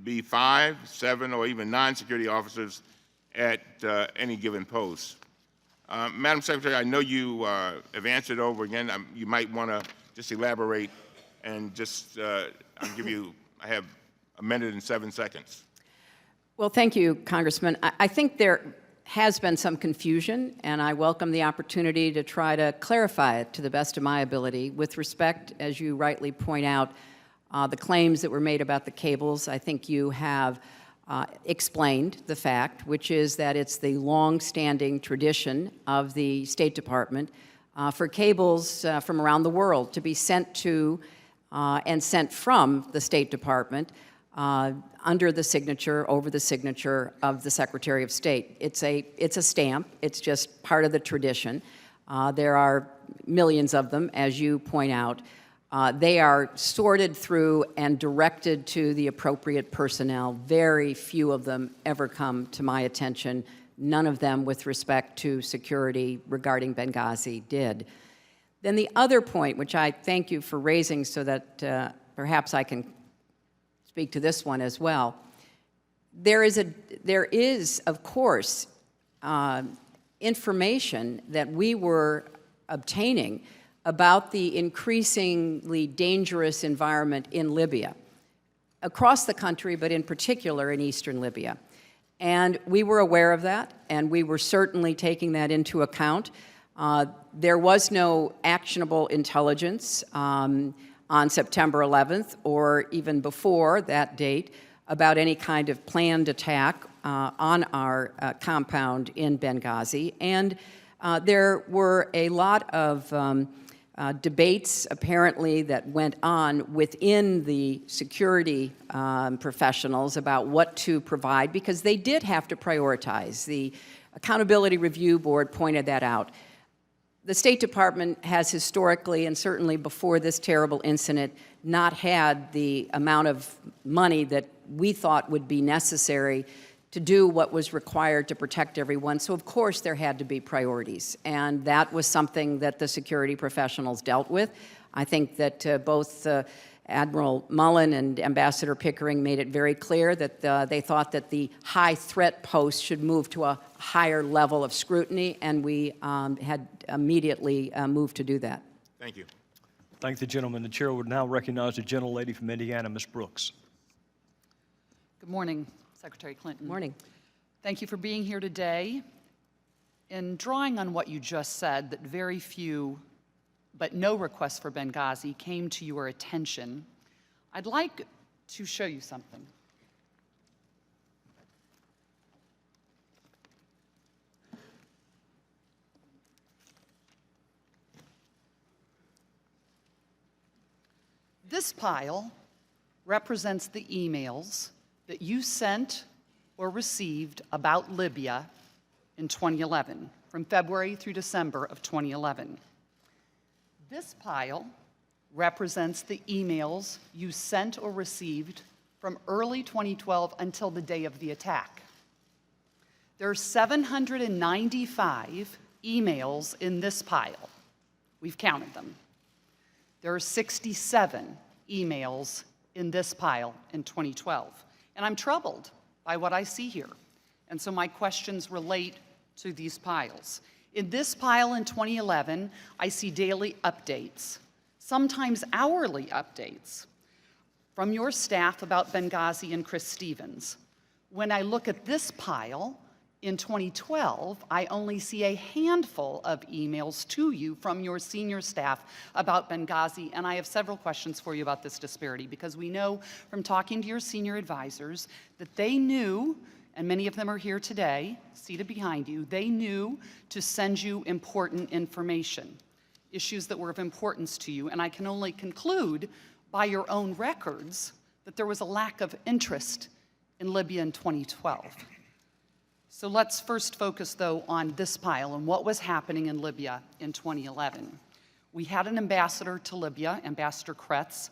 be 5, 7, or even 9 security officers at any given post. Madam Secretary, I know you have answered over again. You might want to just elaborate and just, I have a minute and 7 seconds. Well, thank you, Congressman. I think there has been some confusion, and I welcome the opportunity to try to clarify it to the best of my ability. With respect, as you rightly point out, the claims that were made about the cables, I think you have explained the fact, which is that it's the long-standing tradition of the State Department for cables from around the world to be sent to and sent from the State Department under the signature, over the signature of the Secretary of State. It's a stamp. It's just part of the tradition. There are millions of them, as you point out. They are sorted through and directed to the appropriate personnel. Very few of them ever come to my attention. None of them with respect to security regarding Benghazi did. Then the other point, which I thank you for raising so that perhaps I can speak to this one as well. There is, of course, information that we were obtaining about the increasingly dangerous environment in Libya, across the country, but in particular in eastern Libya. And we were aware of that, and we were certainly taking that into account. There was no actionable intelligence on September 11th, or even before that date, about any kind of planned attack on our compound in Benghazi. And there were a lot of debates, apparently, that went on within the security professionals about what to provide, because they did have to prioritize. The Accountability Review Board pointed that out. The State Department has historically, and certainly before this terrible incident, not had the amount of money that we thought would be necessary to do what was required to protect everyone. So of course there had to be priorities, and that was something that the security professionals dealt with. I think that both Admiral Mullen and Ambassador Pickering made it very clear that they thought that the high threat posts should move to a higher level of scrutiny, and we had immediately moved to do that. Thank you. Thank the gentleman. The chair would now recognize the gentlelady from Indiana, Ms. Brooks. Good morning, Secretary Clinton. Good morning. Thank you for being here today. In drawing on what you just said, that very few but no requests for Benghazi came to your attention, I'd like to show you something. This pile represents the emails that you sent or received about Libya in 2011, from February through December of 2011. This pile represents the emails you sent or received from early 2012 until the day of the attack. There are 795 emails in this pile. We've counted them. There are 67 emails in this pile in 2012. And I'm troubled by what I see here. And so my questions relate to these piles. In this pile in 2011, I see daily updates, sometimes hourly updates, from your staff about Benghazi and Chris Stevens. When I look at this pile in 2012, I only see a handful of emails to you from your senior staff about Benghazi, and I have several questions for you about this disparity, because we know from talking to your senior advisors that they knew, and many of them are here today, seated behind you, they knew to send you important information, issues that were of importance to you, and I can only conclude by your own records that there was a lack of interest in Libya in 2012. So let's first focus, though, on this pile and what was happening in Libya in 2011. We had an ambassador to Libya, Ambassador Kretz,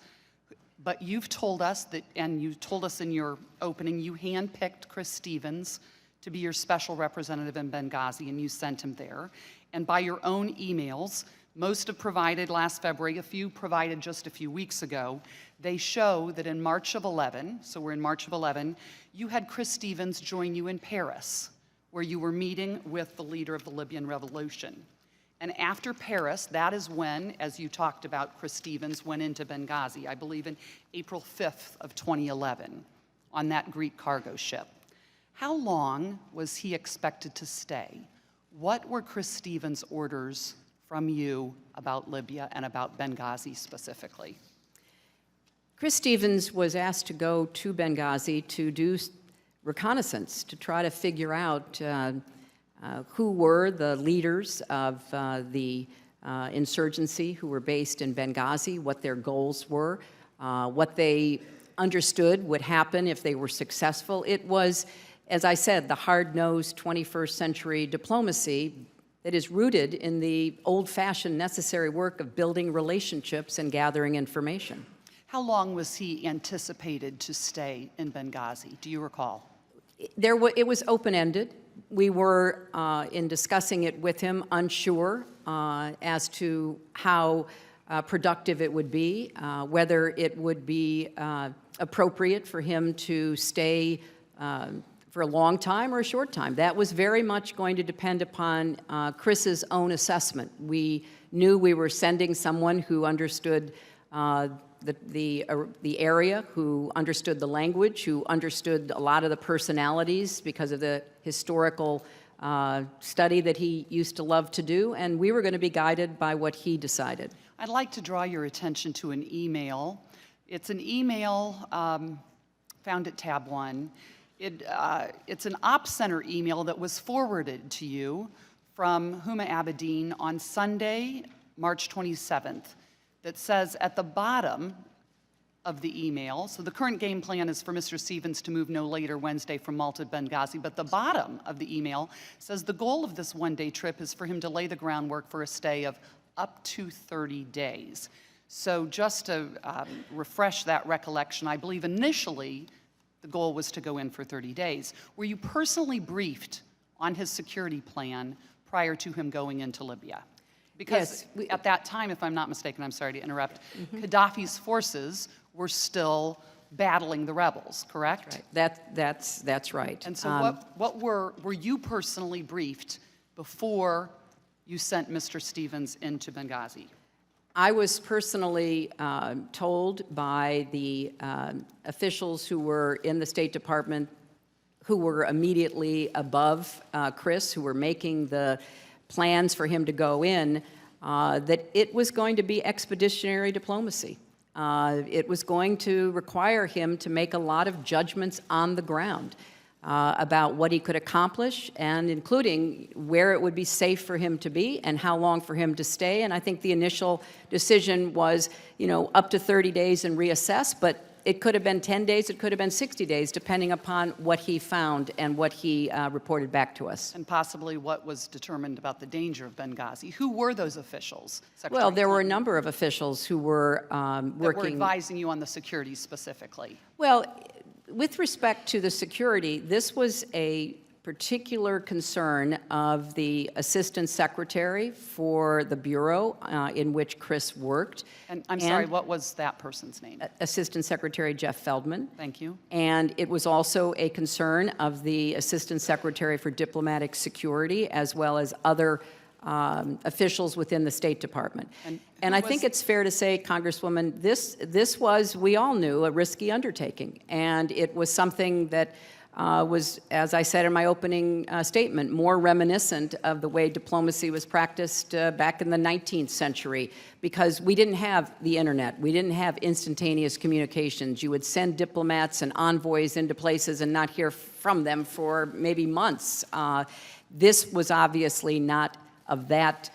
but you've told us that, and you told us in your opening, you handpicked Chris Stevens to be your special representative in Benghazi, and you sent him there. And by your own emails, Most have provided last February, a few provided just a few weeks ago. They show that in March of 11, so we're in March of 11, you had Chris Stevens join you in Paris, where you were meeting with the leader of the Libyan revolution. And after Paris, that is when, as you talked about, Chris Stevens went into Benghazi, I believe in April 5th of 2011, on that Greek cargo ship. How long was he expected to stay? What were Chris Stevens' orders from you about Libya and about Benghazi specifically? Chris Stevens was asked to go to Benghazi to do reconnaissance, to try to figure out who were the leaders of the insurgency who were based in Benghazi, what their goals were, what they understood would happen if they were successful. It was, as I said, the hard-nosed 21st century diplomacy that is rooted in the old-fashioned necessary work of building relationships and gathering information. How long was he anticipated to stay in Benghazi? Do you recall? It was open-ended. We were, in discussing it with him, unsure as to how productive it would be, whether it would be appropriate for him to stay for a long time or a short time. That was very much going to depend upon Chris's own assessment. We knew we were sending someone who understood the area, who understood the language, who understood a lot of the personalities because of the historical study that he used to love to do, and we were going to be guided by what he decided. I'd like to draw your attention to an email. It's an email found at tab 1. It's an Ops Center email that was forwarded to you from Huma Abedin on Sunday, March 27th, that says at the bottom of the email, so the current game plan is for Mr. Stevens to move no later Wednesday from Malta to Benghazi, but the bottom of the email says the goal of this one-day trip is for him to lay the groundwork for a stay of up to 30 days. So just to refresh that recollection, I believe initially the goal was to go in for 30 days. Were you personally briefed on his security plan prior to him going into Libya? Because Yes, at that time, if I'm not mistaken, I'm sorry to interrupt, Gaddafi's forces were still battling the rebels, correct? Right. That's right. And so what were you personally briefed before you sent Mr. Stevens into Benghazi? I was personally told by the officials who were in the State Department, who were immediately above Chris, who were making the plans for him to go in, that it was going to be expeditionary diplomacy. It was going to require him to make a lot of judgments on the ground about what he could accomplish, and including where it would be safe for him to be and how long for him to stay. And I think the initial decision was, up to 30 days and reassess, but it could have been 10 days, it could have been 60 days, depending upon what he found and what he reported back to us. And possibly what was determined about the danger of Benghazi. Who were those officials? Secretary Well, there were a Clinton, number of officials who were that were working. advising you on the security specifically. Well, with respect to the security, this was a particular concern of the Assistant Secretary for the Bureau in which Chris worked. And I'm sorry, what was that person's name? Assistant Secretary Jeff Feldman. Thank you. And it was also a concern of the Assistant Secretary for Diplomatic Security, as well as other officials within the State Department. And I think it's fair to say, Congresswoman, this was, we all knew, a risky undertaking. And it was something that was, as I said in my opening statement, more reminiscent of the way diplomacy was practiced back in the 19th century, because we didn't have the internet. We didn't have instantaneous communications. You would send diplomats and envoys into places and not hear from them for maybe months. This was obviously not of that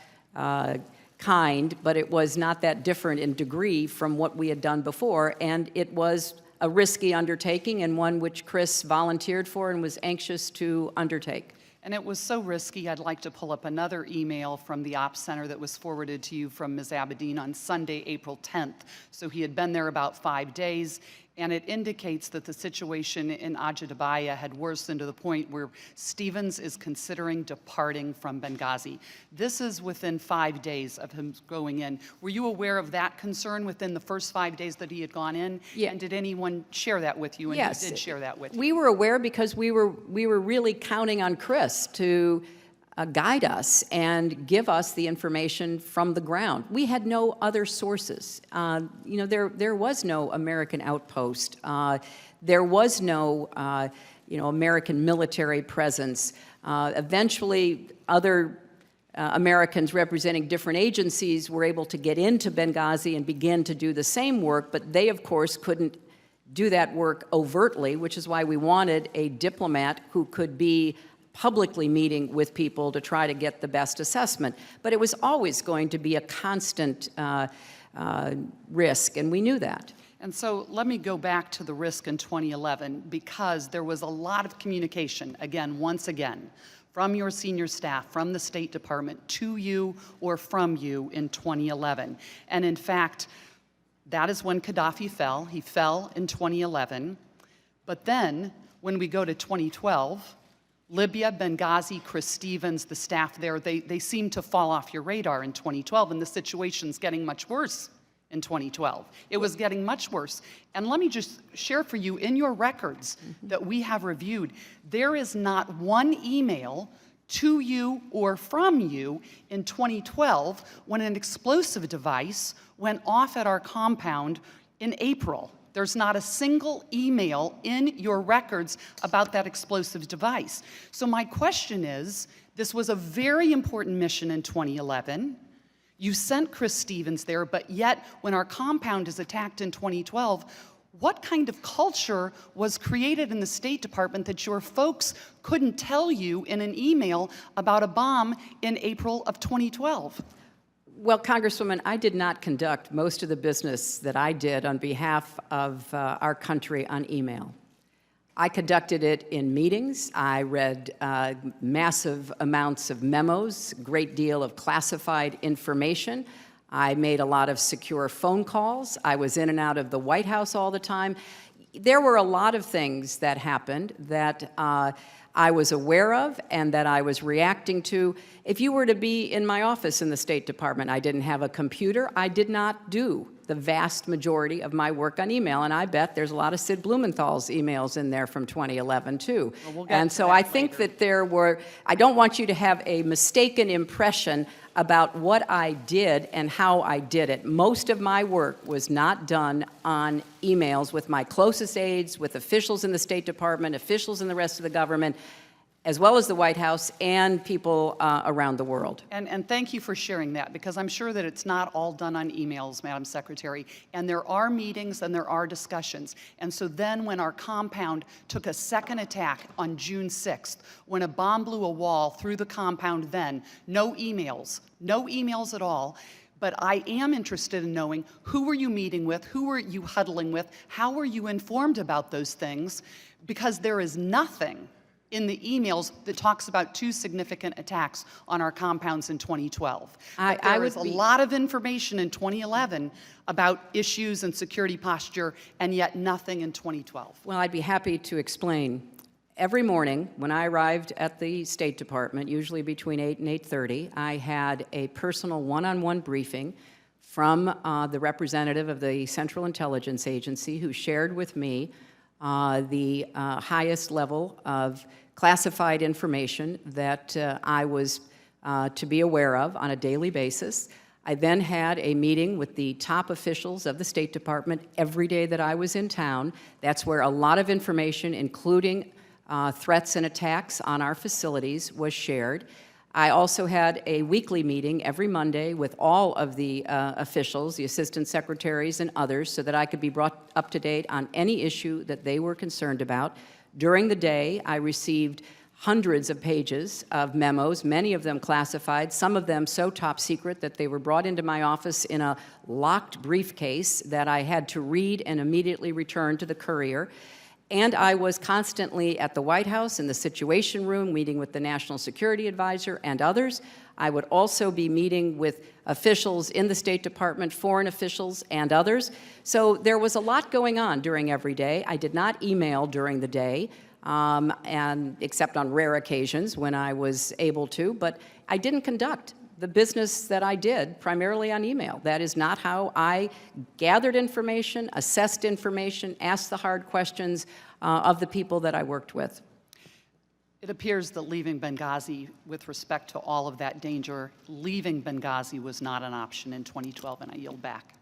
kind, but it was not that different in degree from what we had done before, and it was a risky undertaking and one which Chris volunteered for and was anxious to undertake. And it was so risky, I'd like to pull up another email from the Ops Center that was forwarded to you from Ms. Abedin on Sunday, April 10th. So he had been there about 5 days, and it indicates that the situation in Ajdabiya had worsened to the point where Stevens is considering departing from Benghazi. This is within 5 days of him going in. Were you aware of that concern within the first 5 days that he had gone in? Yeah. And did anyone share that with you? And Yes. who did share that with you? We were aware because we were really counting on Chris to guide us and give us the information from the ground. We had no other sources. There was no American outpost. There was no, American military presence. Eventually, other Americans representing different agencies were able to get into Benghazi and begin to do the same work, but they, of course, couldn't do that work overtly, which is why we wanted a diplomat who could be publicly meeting with people to try to get the best assessment. But it was always going to be a constant risk, and we knew that. And so let me go back to the risk in 2011, because there was a lot of communication, once again, from your senior staff, from the State Department, to you or from you in 2011. And in fact, that is when Gaddafi fell. He fell in 2011. But then, when we go to 2012, Libya, Benghazi, Chris Stevens, the staff there, they seem to fall off your radar in 2012, and the situation's getting much worse in 2012. It was getting much worse. And let me just share for you, in your records that we have reviewed, there is not one email to you or from you in 2012 when an explosive device went off at our compound in April. There's not a single email in your records about that explosive device. So my question is, this was a very important mission in 2011. You sent Chris Stevens there, but yet when our compound is attacked in 2012, what kind of culture was created in the State Department that your folks couldn't tell you in an email about a bomb in April of 2012? Well, Congresswoman, I did not conduct most of the business that I did on behalf of our country on email. I conducted it in meetings. I read massive amounts of memos, a great deal of classified information. I made a lot of secure phone calls. I was in and out of the White House all the time. There were a lot of things that happened that I was aware of and that I was reacting to. If you were to be in my office in the State Department, I didn't have a computer. I did not do the vast majority of my work on email, and I bet there's a lot of Sid Blumenthal's emails in there from 2011, too. Well, we'll get and to so that I think later. that there were, I don't want you to have a mistaken impression about what I did and how I did it. Most of my work was not done on emails with my closest aides, with officials in the State Department, officials in the rest of the government, as well as the White House and people around the world. And thank you for sharing that, because I'm sure that it's not all done on emails, Madam Secretary. And there are meetings and there are discussions. And so then when our compound took a second attack on June 6th, when a bomb blew a wall through the compound then, no emails at all. But I am interested in knowing, who were you meeting with? Who were you huddling with? How were you informed about those things? Because there is nothing in the emails that talks about 2 significant attacks on our compounds in 2012. There was a lot of information in 2011 about issues and security posture, and yet nothing in 2012. Well, I'd be happy to explain. Every morning when I arrived at the State Department, usually between 8 and 8:30, I had a personal one-on-one briefing from the representative of the Central Intelligence Agency, who shared with me the highest level of classified information that I was to be aware of on a daily basis. I then had a meeting with the top officials of the State Department every day that I was in town. That's where a lot of information, including threats and attacks on our facilities, was shared. I also had a weekly meeting every Monday with all of the officials, the assistant secretaries and others, so that I could be brought up to date on any issue that they were concerned about. During the day, I received hundreds of pages of memos, many of them classified, some of them so top secret that they were brought into my office in a locked briefcase that I had to read and immediately return to the courier. And I was constantly at the White House in the Situation Room, meeting with the National Security Advisor and others. I would also be meeting with officials in the State Department, foreign officials, and others. So there was a lot going on during every day. I did not email during the day, and except on rare occasions when I was able to, but I didn't conduct the business that I did primarily on email. That is not how I gathered information, assessed information, asked the hard questions of the people that I worked with. It appears that leaving Benghazi, with respect to all of that danger, leaving Benghazi was not an option in 2012, and I yield back.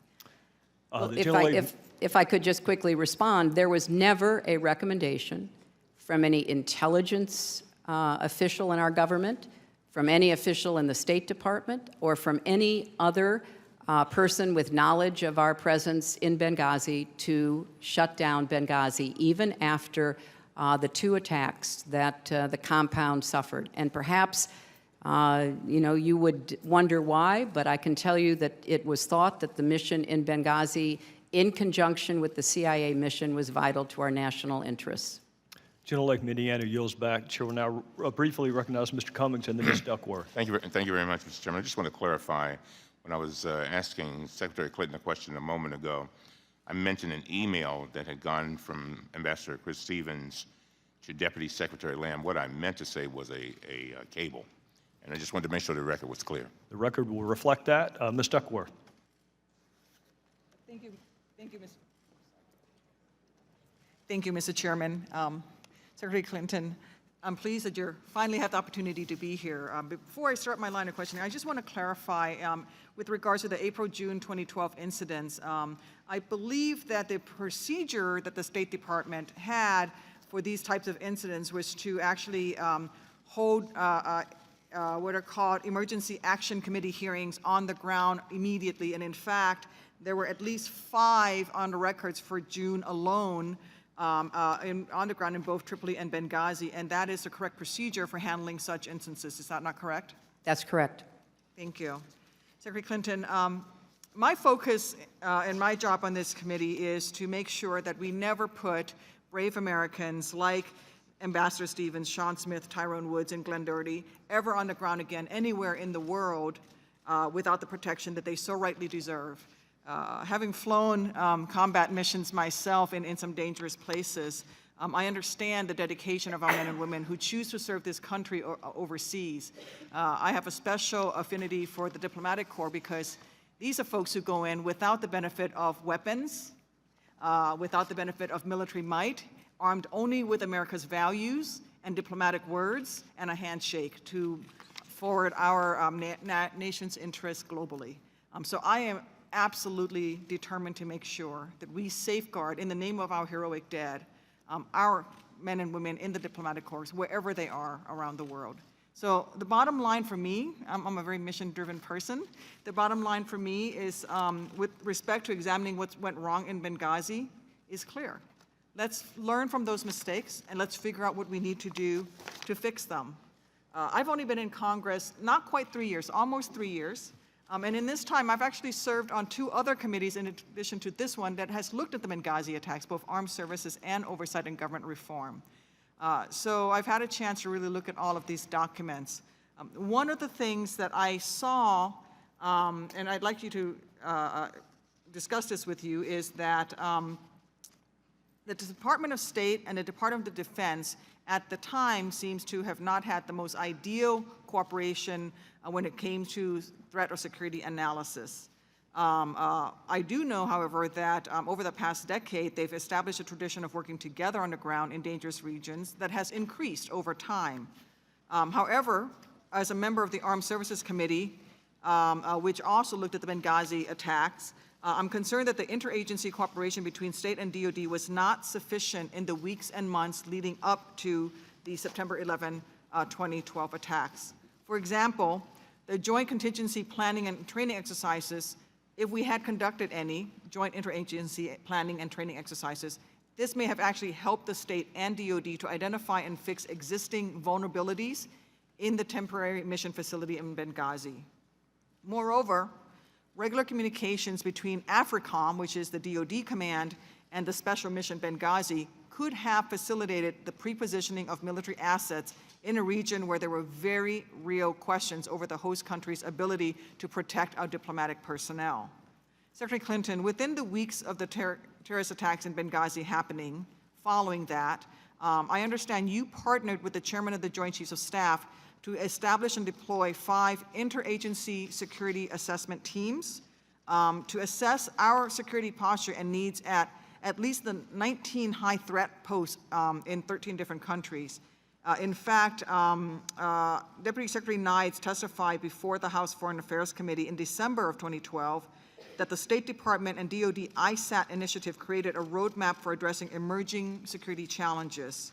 Well, The gentlelady- if I could just quickly respond, there was never a recommendation from any intelligence official in our government, from any official in the State Department, or from any other person with knowledge of our presence in Benghazi to shut down Benghazi, even after the 2 attacks that the compound suffered. And perhaps, you would wonder why, but I can tell you that it was thought that the mission in Benghazi, in conjunction with the CIA mission, was vital to our national interests. Gentlelady from Indiana yields back. Chair will now briefly recognize Mr. Cummings and then Ms. Duckworth. Thank you very much, Mr. Chairman. I just want to clarify, when I was asking Secretary Clinton a question a moment ago, I mentioned an email that had gone from Ambassador Chris Stevens to Deputy Secretary Lamb. What I meant to say was a cable, and I just wanted to make sure the record was clear. The record will reflect that. Ms. Duckworth. Thank you, Mr. Chairman. Secretary Clinton, I'm pleased that you finally had the opportunity to be here. Before I start my line of questioning, I just want to clarify with regards to the April-June 2012 incidents. I believe that the procedure that the State Department had for these types of incidents was to actually hold what are called emergency action committee hearings on the ground immediately. And in fact, there were at least 5 on the records for June alone on the ground in both Tripoli and Benghazi. And that is the correct procedure for handling such instances. Is that not correct? That's correct. Thank you. Secretary Clinton, my focus and my job on this committee is to make sure that we never put brave Americans like Ambassador Stevens, Sean Smith, Tyrone Woods, and Glenn Doherty ever on the ground again anywhere in the world without the protection that they so rightly deserve. Having flown combat missions myself in some dangerous places, I understand the dedication of our men and women who choose to serve this country overseas. I have a special affinity for the diplomatic corps because these are folks who go in without the benefit of weapons, without the benefit of military might, armed only with America's values and diplomatic words and a handshake to forward our nation's interests globally. So I am absolutely determined to make sure that we safeguard, in the name of our heroic dead, our men and women in the diplomatic corps, wherever they are around the world. So the bottom line for me, I'm a very mission-driven person. The bottom line for me is, with respect to examining what went wrong in Benghazi, is clear. Let's learn from those mistakes, and let's figure out what we need to do to fix them. I've only been in Congress not quite 3 years, almost 3 years. And in this time, I've actually served on 2 other committees in addition to this one that has looked at the Benghazi attacks, both armed services and oversight and government reform. So I've had a chance to really look at all of these documents. One of the things that I saw, and I'd like you to discuss this with you, is that the Department of State and the Department of Defense at the time seems to have not had the most ideal cooperation when it came to threat or security analysis. I do know, however, that over the past decade, they've established a tradition of working together on the ground in dangerous regions that has increased over time. However, as a member of the Armed Services Committee, which also looked at the Benghazi attacks, I'm concerned that the interagency cooperation between state and DoD was not sufficient in the weeks and months leading up to the September 11, 2012 attacks. For example, the joint contingency planning and training exercises, if we had conducted any joint interagency planning and training exercises, this may have actually helped the state and DoD to identify and fix existing vulnerabilities in the temporary mission facility in Benghazi. Moreover, regular communications between AFRICOM, which is the DoD command, and the Special Mission Benghazi could have facilitated the pre-positioning of military assets in a region where there were very real questions over the host country's ability to protect our diplomatic personnel. Secretary Clinton, within the weeks of the terrorist attacks in Benghazi happening, following that, I understand you partnered with the chairman of the Joint Chiefs of Staff to establish and deploy 5 interagency security assessment teams to assess our security posture and needs at least the 19 high threat posts in 13 different countries. In fact, Deputy Secretary Nides testified before the House Foreign Affairs Committee in December of 2012 that the State Department and DoD ISAT initiative created a roadmap for addressing emerging security challenges.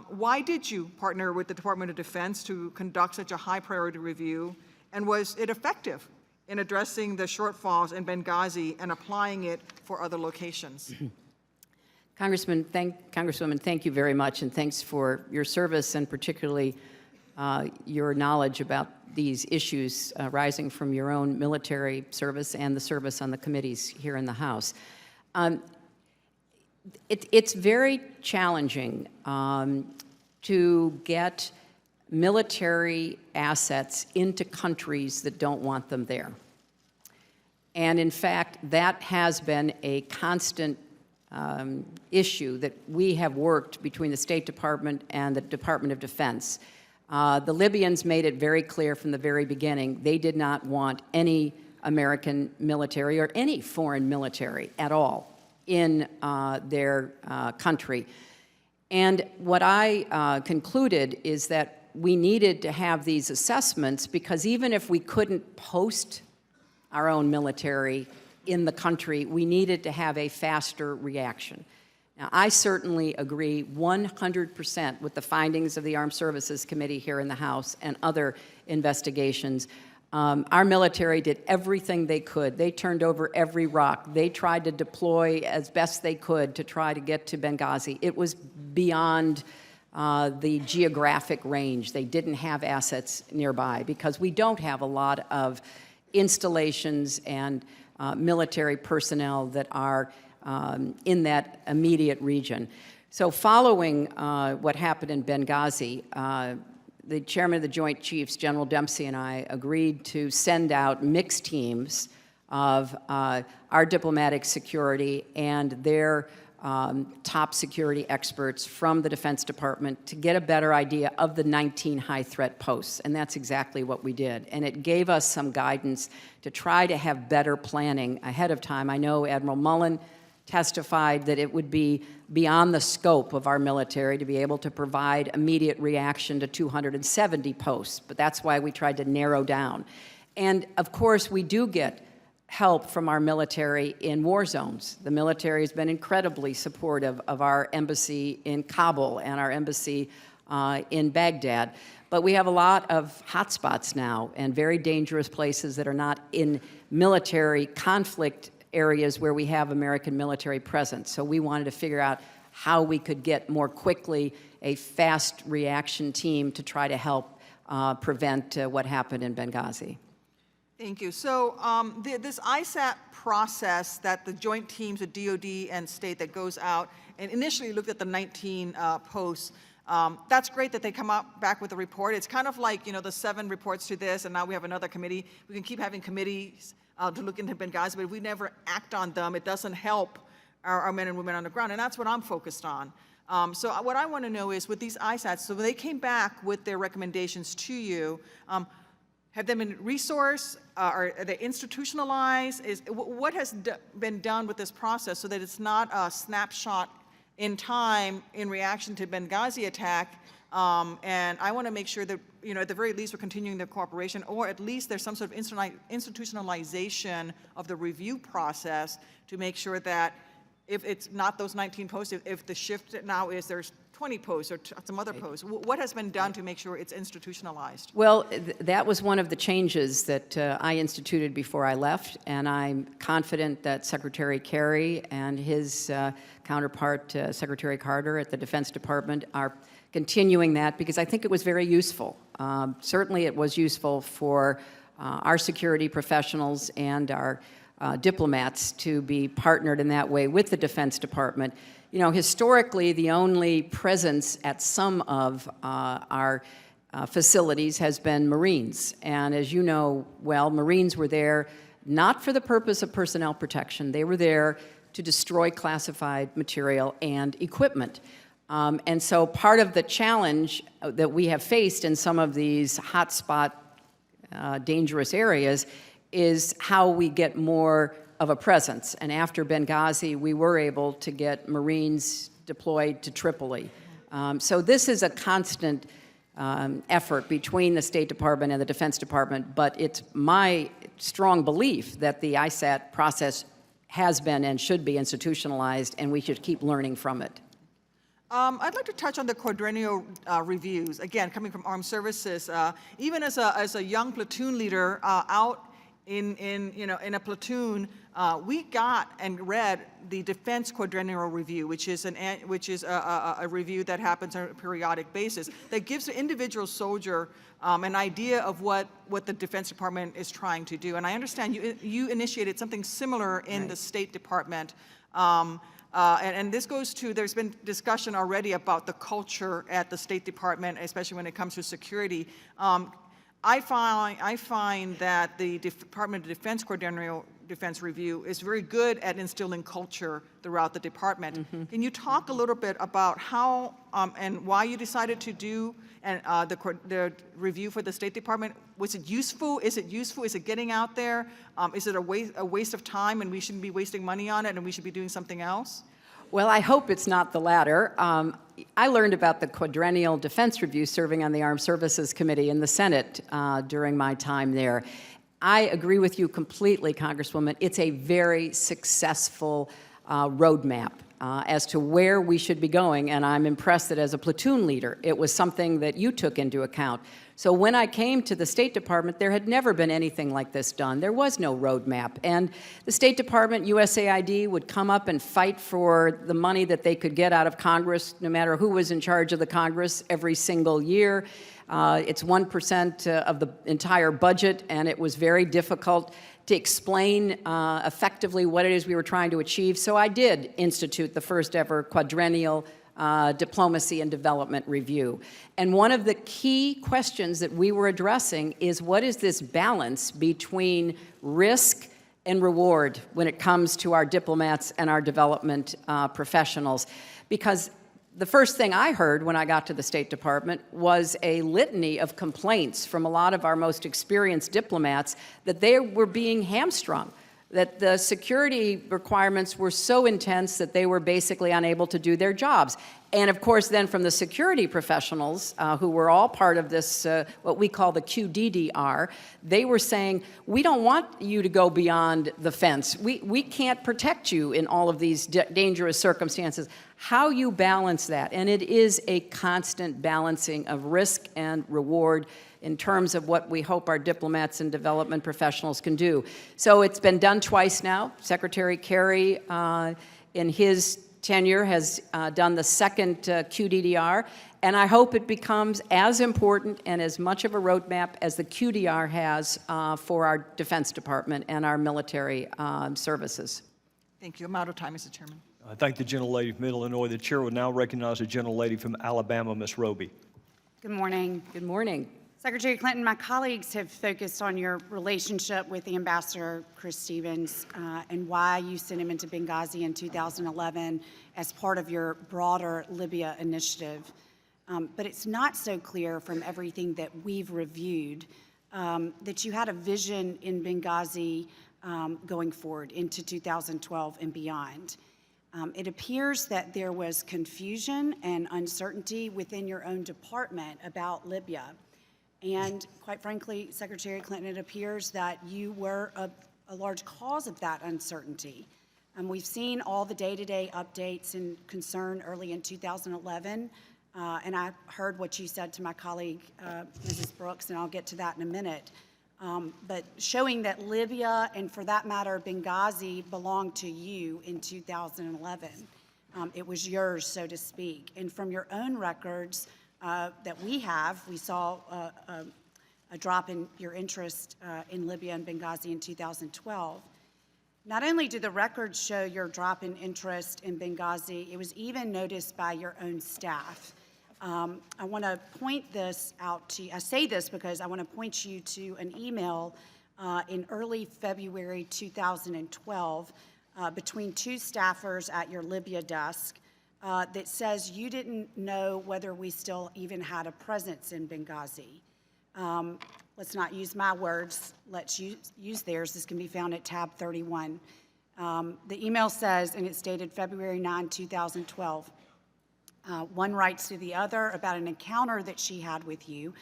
Why did you partner with the Department of Defense to conduct such a high priority review, and was it effective in addressing the shortfalls in Benghazi and applying it for other locations? Congresswoman, thank you very much, and thanks for your service and particularly your knowledge about these issues rising from your own military service and the service on the committees here in the House. It's very challenging to get military assets into countries that don't want them there. And in fact, that has been a constant issue that we have worked between the State Department and the Department of Defense. The Libyans made it very clear from the very beginning they did not want any American military or any foreign military at all in their country. And what I concluded is that we needed to have these assessments because even if we couldn't post our own military in the country, we needed to have a faster reaction. Now, I certainly agree 100% with the findings of the Armed Services Committee here in the House and other investigations. Our military did everything they could. They turned over every rock. They tried to deploy as best they could to try to get to Benghazi. It was beyond the geographic range. They didn't have assets nearby because we don't have a lot of installations and military personnel that are in that immediate region. So following what happened in Benghazi, the chairman of the Joint Chiefs, General Dempsey, and I agreed to send out mixed teams of our diplomatic security and their top security experts from the Defense Department to get a better idea of the 19 high-threat posts, and that's exactly what we did. And it gave us some guidance to try to have better planning ahead of time. I know Admiral Mullen testified that it would be beyond the scope of our military to be able to provide immediate reaction to 270 posts, but that's why we tried to narrow down. And of course, we do get help from our military in war zones. The military has been incredibly supportive of our embassy in Kabul and our embassy in Baghdad. But we have a lot of hotspots now and very dangerous places that are not in military conflict areas where we have American military presence. So we wanted to figure out how we could get more quickly a fast reaction team to try to help prevent what happened in Benghazi. Thank you. So this ISAT process that the joint teams of DoD and state that goes out and initially looked at the 19 posts, that's great that they come out back with a report. It's kind of like, you know, the 7 reports to this, and now we have another committee. We can keep having committees to look into Benghazi, but if we never act on them, it doesn't help our men and women on the ground, and that's what I'm focused on. So what I want to know is with these ISATs, so when they came back with their recommendations to you, have they been resourced? Are they institutionalized? What has been done with this process so that it's not a snapshot in time in reaction to Benghazi attack? And I want to make sure that, you know, at the very least we're continuing the cooperation, or at least there's some sort of institutionalization of the review process to make sure that if it's not those 19 posts, if the shift now is there's 20 posts or some other posts, what has been done to make sure it's institutionalized? Well, that was one of the changes that I instituted before I left, and I'm confident that Secretary Kerry and his counterpart, Secretary Carter at the Defense Department, are continuing that because I think it was very useful. Certainly it was useful for our security professionals and our diplomats to be partnered in that way with the Defense Department. You know, historically, the only presence at some of our facilities has been Marines. And as you know well, Marines were there not for the purpose of personnel protection. They were there to destroy classified material and equipment. And so part of the challenge that we have faced in some of these hotspot dangerous areas is how we get more of a presence. And after Benghazi, we were able to get Marines deployed to Tripoli. So this is a constant effort between the State Department and the Defense Department, but it's my strong belief that the ISAT process has been and should be institutionalized, and we should keep learning from it. I'd like to touch on the quadrennial reviews. Again, coming from armed services, even as a young platoon leader out in a platoon, we got and read the Defense Quadrennial Review, which is a review that happens on a periodic basis that gives the individual soldier an idea of what the Defense Department is trying to do. And I understand you initiated something similar in the State Department. And this goes to, there's been discussion already about the culture at the State Department, especially when it comes to security. I find that the Department of Defense Quadrennial Defense Review is very good at instilling culture throughout the department. Mm-hmm. Can you talk a little bit about how and why you decided to do the review for the State Department? Was it useful? Is it useful? Is it getting out there? Is it a waste of time and we shouldn't be wasting money on it and we should be doing something else? Well, I hope it's not the latter. I learned about the Quadrennial Defense Review serving on the Armed Services Committee in the Senate during my time there. I agree with you completely, Congresswoman. It's a very successful roadmap as to where we should be going, and I'm impressed that as a platoon leader, it was something that you took into account. So when I came to the State Department, there had never been anything like this done. There was no roadmap. And the State Department, USAID, would come up and fight for the money that they could get out of Congress, no matter who was in charge of the Congress, every single year. It's 1% of the entire budget, and it was very difficult to explain effectively what it is we were trying to achieve. So I did institute the first ever quadrennial Diplomacy and Development Review. And one of the key questions that we were addressing is what is this balance between risk and reward when it comes to our diplomats and our development professionals? Because the first thing I heard when I got to the State Department was a litany of complaints from a lot of our most experienced diplomats that they were being hamstrung, that the security requirements were so intense that they were basically unable to do their jobs. And of course, then from the security professionals, who were all part of this, what we call the QDDR, they were saying, we don't want you to go beyond the fence. We can't protect you in all of these dangerous circumstances. How you balance that, and it is a constant balancing of risk and reward in terms of what we hope our diplomats and development professionals can do. So it's been done twice now. Secretary Kerry, in his tenure, has done the second QDDR, and I hope it becomes as important and as much of a roadmap as the QDR has for our Defense Department and our military services. Thank you. I'm out of time, Mr. Chairman. I thank the gentlelady from Illinois. The chair would now recognize the gentlelady from Alabama, Ms. Roby. Good morning. Good morning. Secretary Clinton, my colleagues have focused on your relationship with the Ambassador, Chris Stevens, and why you sent him into Benghazi in 2011 as part of your broader Libya initiative. But it's not so clear from everything that we've reviewed that you had a vision in Benghazi going forward into 2012 and beyond. It appears that there was confusion and uncertainty within your own department about Libya. And quite frankly, Secretary Clinton, it appears that you were a large cause of that uncertainty. We've seen all the day-to-day updates and concern early in 2011, and I heard what you said to my colleague, Mrs. Brooks, and I'll get to that in a minute. But showing that Libya, and for that matter, Benghazi, belonged to you in 2011. It was yours, so to speak. And from your own records that we have, we saw a drop in your interest in Libya and Benghazi in 2012. Not only do the records show your drop in interest in Benghazi, it was even noticed by your own staff. I want to point this out to you. I say this because I want to point you to an email in early February 2012 between two staffers at your Libya desk that says you didn't know whether we still even had a presence in Benghazi. Let's not use my words, let's use theirs. This can be found at tab 31. The email says, and it's dated February 9, 2012, one writes to the other about an encounter that she had with you.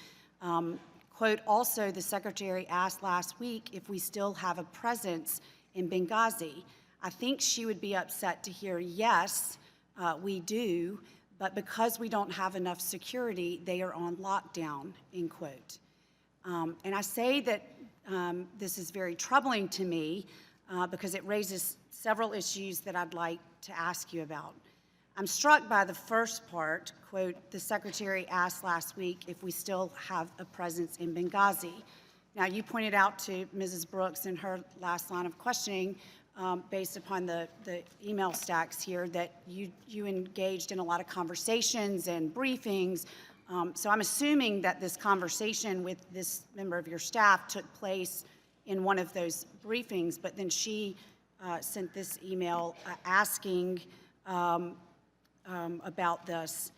Quote, also, the secretary asked last week if we still have a presence in Benghazi. I think she would be upset to hear, yes, we do, but because we don't have enough security, they are on lockdown, end quote. And I say that this is very troubling to me because it raises several issues that I'd like to ask you about. I'm struck by the first part, quote, the secretary asked last week if we still have a presence in Benghazi. Now, you pointed out to Mrs. Brooks in her last line of questioning, based upon the email stacks here, that you engaged in a lot of conversations and briefings. So I'm assuming that this conversation with this member of your staff took place in one of those briefings, but then she sent this email asking about this.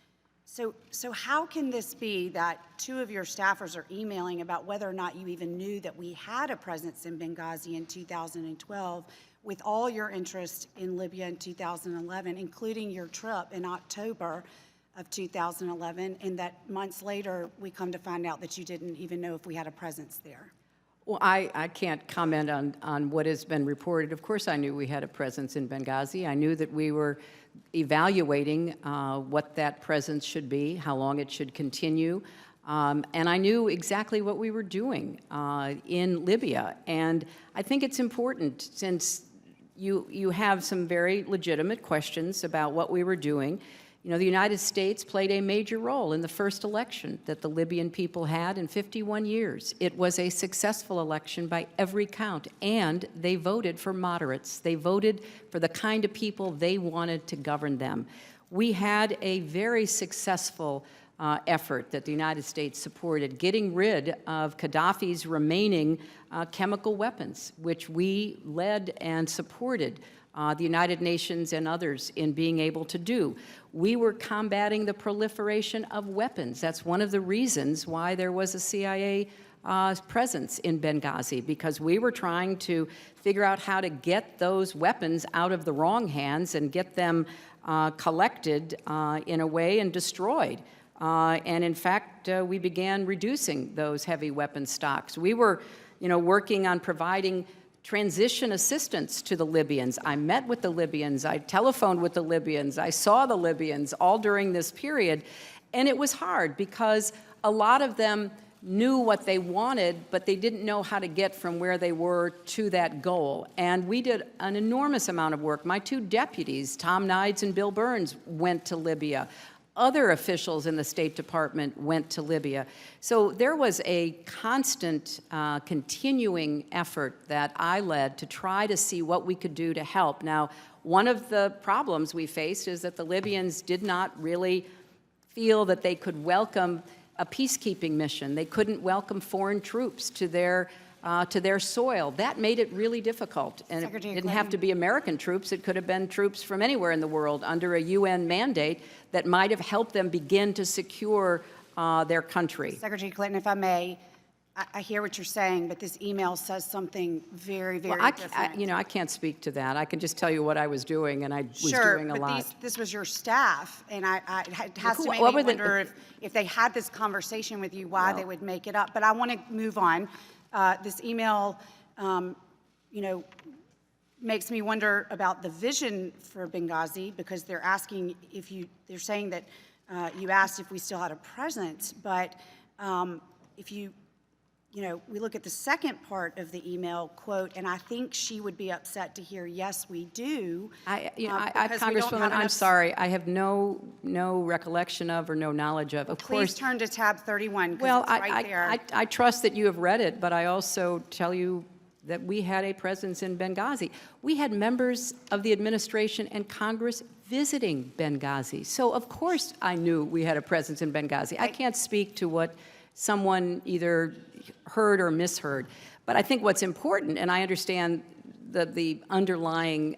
So how can this be that two of your staffers are emailing about whether or not you even knew that we had a presence in Benghazi in 2012 with all your interest in Libya in 2011, including your trip in October of 2011, and that months later we come to find out that you didn't even know if we had a presence there? Well, I can't comment on what has been reported. Of course, I knew we had a presence in Benghazi. I knew that we were evaluating what that presence should be, how long it should continue, and I knew exactly what we were doing in Libya. And I think it's important, since you have some very legitimate questions about what we were doing. You know, the United States played a major role in the first election that the Libyan people had in 51 years. It was a successful election by every count, and they voted for moderates. They voted for the kind of people they wanted to govern them. We had a very successful effort that the United States supported, getting rid of Gaddafi's remaining chemical weapons, which we led and supported the United Nations and others in being able to do. We were combating the proliferation of weapons. That's one of the reasons why there was a CIA presence in Benghazi, because we were trying to figure out how to get those weapons out of the wrong hands and get them collected in a way and destroyed. And in fact, we began reducing those heavy weapon stocks. We were, working on providing transition assistance to the Libyans. I met with the Libyans, I telephoned with the Libyans, I saw the Libyans all during this period, and it was hard because a lot of them knew what they wanted, but they didn't know how to get from where they were to that goal. And we did an enormous amount of work. My two deputies, Tom Nides and Bill Burns, went to Libya. Other officials in the State Department went to Libya. So there was a constant, continuing effort that I led to try to see what we could do to help. Now, one of the problems we faced is that the Libyans did not really feel that they could welcome a peacekeeping mission. They couldn't welcome foreign troops to their soil. That made it really difficult. And it didn't have to be American troops. It could have been troops from anywhere in the world under a UN mandate that might have helped them begin to secure their country. Secretary Clinton, if I may, I hear what you're saying, but this email says something very, very different. I can't speak to that. I can just tell you what I was doing, and I was Sure, doing a lot. but this was your staff, and it has to make me wonder if they had this conversation with you, why they would make it up. But I want to move on. This email, makes me wonder about the vision for Benghazi, because they're asking if they're saying that you asked if we still had a presence, but if we look at the second part of the email, quote, and I think she would be upset to hear, yes, we do. Congresswoman, I'm sorry, I have no recollection of or no knowledge of. Of course. Please turn to tab 31, because Well, it's right there. I trust that you have read it, but I also tell you that we had a presence in Benghazi. We had members of the administration and Congress visiting Benghazi. So of course I knew we had a presence in Benghazi. I can't speak to what someone either heard or misheard. But I think what's important, and I understand the underlying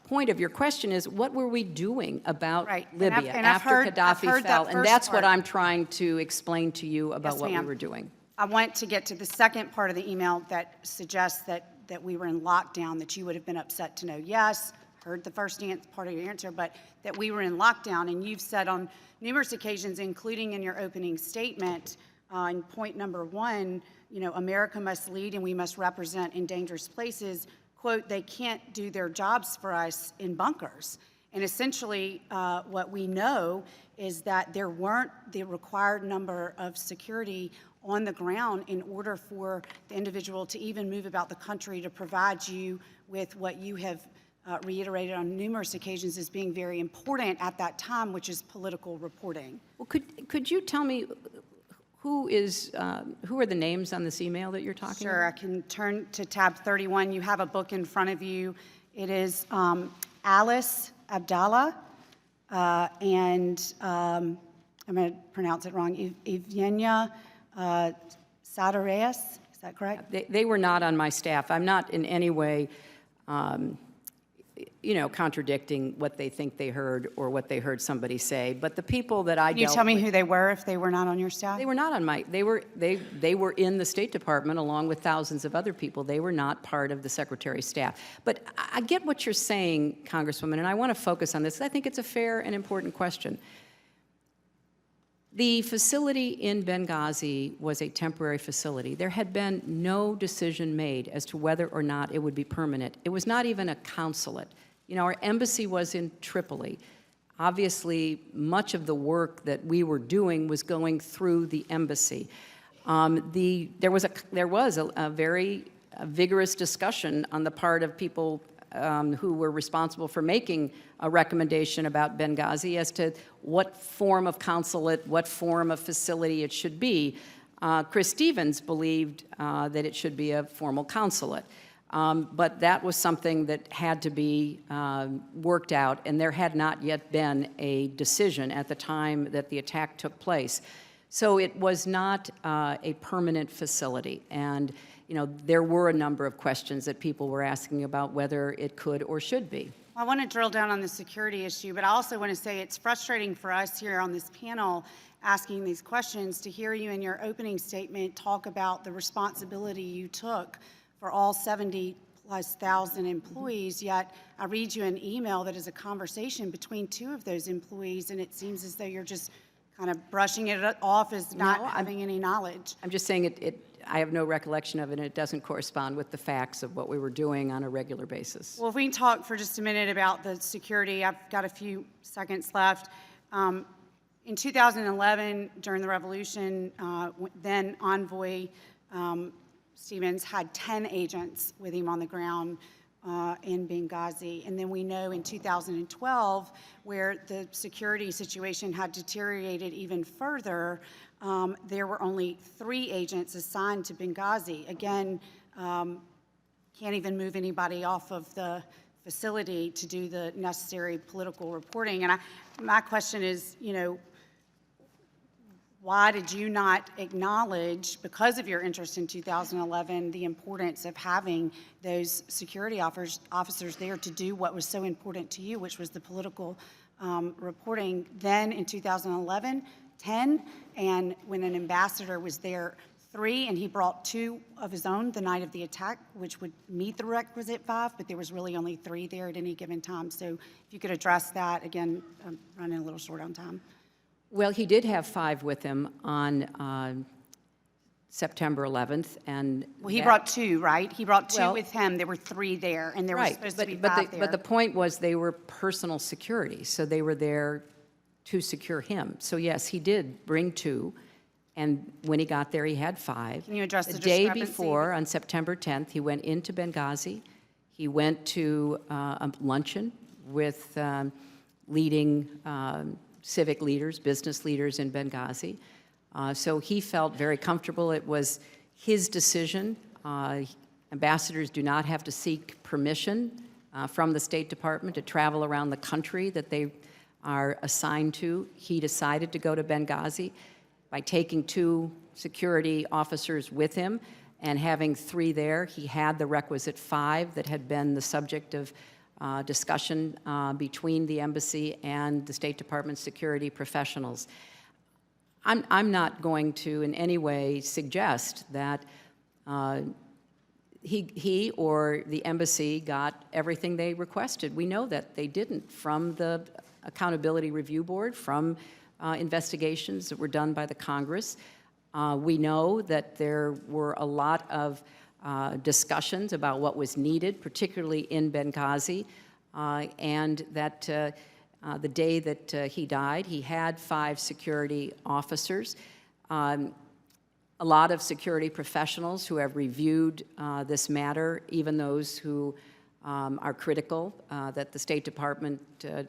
point of your question, is what were we doing about Right. And Libya I've after heard that Gaddafi fell? first And that's what part. I'm trying to explain to you about Yes, what we ma'am. were doing. I want to get to the second part of the email that suggests that we were in lockdown, that you would have been upset to know. Yes, heard the first part of your answer, but that we were in lockdown. And you've said on numerous occasions, including in your opening statement, in point number 1, you know, America must lead and we must represent in dangerous places. Quote, they can't do their jobs for us in bunkers. And essentially, what we know is that there weren't the required number of security on the ground in order for the individual to even move about the country to provide you with what you have reiterated on numerous occasions as being very important at that time, which is political reporting. Well, could you tell me who are the names on this email that you're talking Sure, I about? can turn to tab 31. You have a book in front of you. It is Alice Abdallah and I'm going to pronounce it wrong, Evgenia Sadareas. Is that correct? They were not on my staff. I'm not in any way, you know, contradicting what they think they heard or what they heard somebody say. But the people that I Can you dealt tell me with, who they were if they were not on your staff? they were not on my. They were in the State Department along with thousands of other people. They were not part of the Secretary's staff. But I get what you're saying, Congresswoman, and I want to focus on this. I think it's a fair and important question. The facility in Benghazi was a temporary facility. There had been no decision made as to whether or not it would be permanent. It was not even a consulate. You know, our embassy was in Tripoli. Obviously, much of the work that we were doing was going through the embassy. There was a very vigorous discussion on the part of people who were responsible for making a recommendation about Benghazi as to what form of consulate, what form of facility it should be. Chris Stevens believed that it should be a formal consulate. But that was something that had to be worked out, and there had not yet been a decision at the time that the attack took place. So it was not a permanent facility. And you know, there were a number of questions that people were asking about whether it could or should be. I want to drill down on the security issue, but I also want to say it's frustrating for us here on this panel asking these questions to hear you in your opening statement talk about the responsibility you took for all 70,000+ employees, yet I read you an email that is a conversation between 2 of those employees, and it seems as though you're just kind of brushing it off as not having any knowledge. I'm just saying I have no recollection of it, and it doesn't correspond with the facts of what we were doing on a regular basis. Well, if we can talk for just a minute about the security, I've got a few seconds left. In 2011, during the revolution, then envoy Stevens had 10 agents with him on the ground in Benghazi. And then we know in 2012, where the security situation had deteriorated even further, there were only 3 agents assigned to Benghazi. Again, can't even move anybody off of the facility to do the necessary political reporting. And my question is, you know, why did you not acknowledge, because of your interest in 2011, the importance of having those security officers there to do what was so important to you, which was the political reporting? Then in 2011, 10, and when an ambassador was there, 3, and he brought 2 of his own the night of the attack, which would meet the requisite 5, but there was really only 3 there at any given time. So if you could address that. Again, I'm running a little short on time. Well, he did have 5 with him on September 11th, and Well, he brought 2, right? He brought 2 with him. There were 3 there, and there were right. supposed to be 5 there. But the point was they were personal security, so they were there to secure him. So yes, he did bring 2, and when he got there, he had 5. Can you address the the day discrepancy? before, on September 10th, he went into Benghazi. He went to a luncheon with leading civic leaders, business leaders in Benghazi. So he felt very comfortable. It was his decision. Ambassadors do not have to seek permission from the State Department to travel around the country that they are assigned to. He decided to go to Benghazi by taking 2 security officers with him and having 3 there. He had the requisite 5 that had been the subject of discussion between the embassy and the State Department security professionals. I'm not going to in any way suggest that he or the embassy got everything they requested. We know that they didn't from the Accountability Review Board, from investigations that were done by the Congress. We know that there were a lot of discussions about what was needed, particularly in Benghazi, and that the day that he died, he had 5 security officers. A lot of security professionals who have reviewed this matter, even those who are critical that the State Department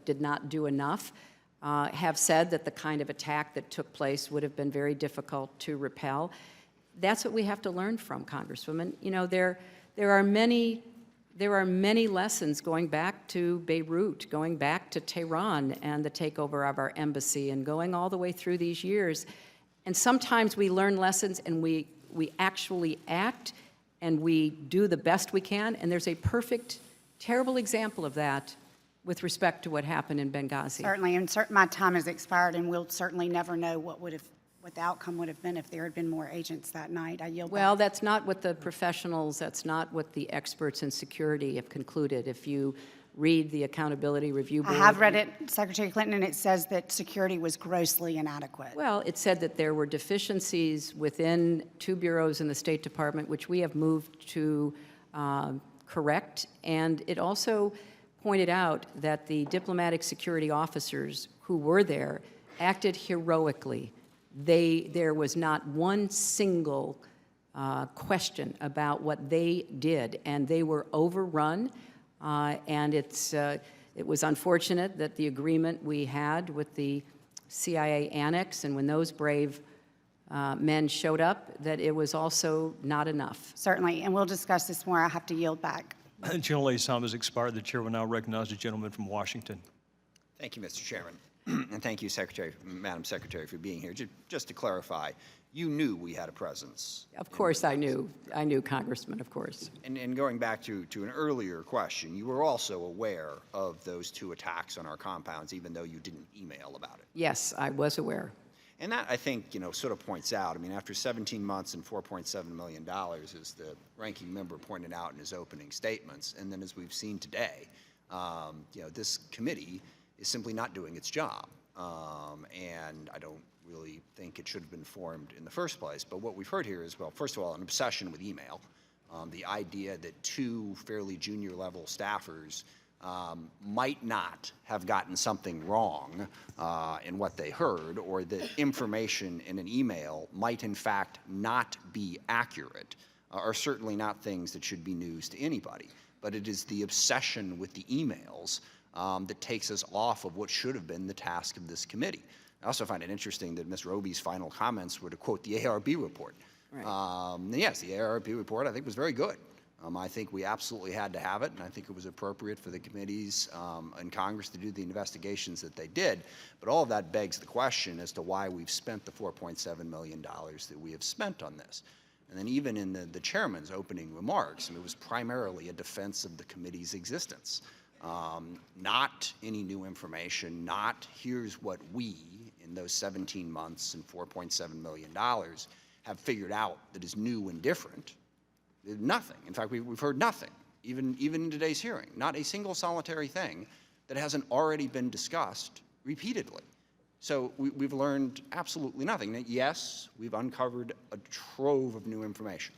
did not do enough, have said that the kind of attack that took place would have been very difficult to repel. That's what we have to learn from, Congresswoman. You know, there are many lessons going back to Beirut, going back to Tehran and the takeover of our embassy, and going all the way through these years. And sometimes we learn lessons and we actually act and we do the best we can. And there's a perfect, terrible example of that with respect to what happened in Benghazi. Certainly, and my time has expired, and we'll certainly never know what the outcome would have been if there had been more agents that night. I yield back. Well, that's not what the professionals, that's not what the experts in security have concluded. If you read the Accountability Review Board. I have read it, Secretary Clinton, and it says that security was grossly inadequate. Well, it said that there were deficiencies within 2 bureaus in the State Department, which we have moved to correct. And it also pointed out that the diplomatic security officers who were there acted heroically. There was not one single question about what they did, and they were overrun. And it was unfortunate that the agreement we had with the CIA annex, and when those brave men showed up, that it was also not enough. Certainly, and we'll discuss this more. I have to yield back. The gentlelady's time has expired. The chair will now recognize the gentleman from Washington. Thank you, Mr. Chairman. And thank you, Madam Secretary, for being here. Just to clarify, you knew we had a presence. Of course I knew, Congressman, of course. And going back to an earlier question, you were also aware of those 2 attacks on our compounds, even though you didn't email about it. Yes, I was aware. And that, I think, sort of points out, I mean, after 17 months and $4.7 million, as the ranking member pointed out in his opening statements, and then as we've seen today, this committee is simply not doing its job. And I don't really think it should have been formed in the first place. But what we've heard here is, well, first of all, an obsession with email. The idea that 2 fairly junior level staffers might not have gotten something wrong in what they heard, or that information in an email might in fact not be accurate, are certainly not things that should be news to anybody. But it is the obsession with the emails that takes us off of what should have been the task of this committee. I also find it interesting that Ms. Roby's final comments were to quote the ARB report. Right. And yes, the ARB report I think was very good. I think we absolutely had to have it, and I think it was appropriate for the committees in Congress to do the investigations that they did. But all of that begs the question as to why we've spent the $4.7 million that we have spent on this. And then even in the chairman's opening remarks, I mean, it was primarily a defense of the committee's existence. Not any new information, not here's what we, in those 17 months and $4.7 million, have figured out that is new and different. Nothing. In fact, we've heard nothing, even in today's hearing, not a single solitary thing that hasn't already been discussed repeatedly. So we've learned absolutely nothing. Now, yes, we've uncovered a trove of new information.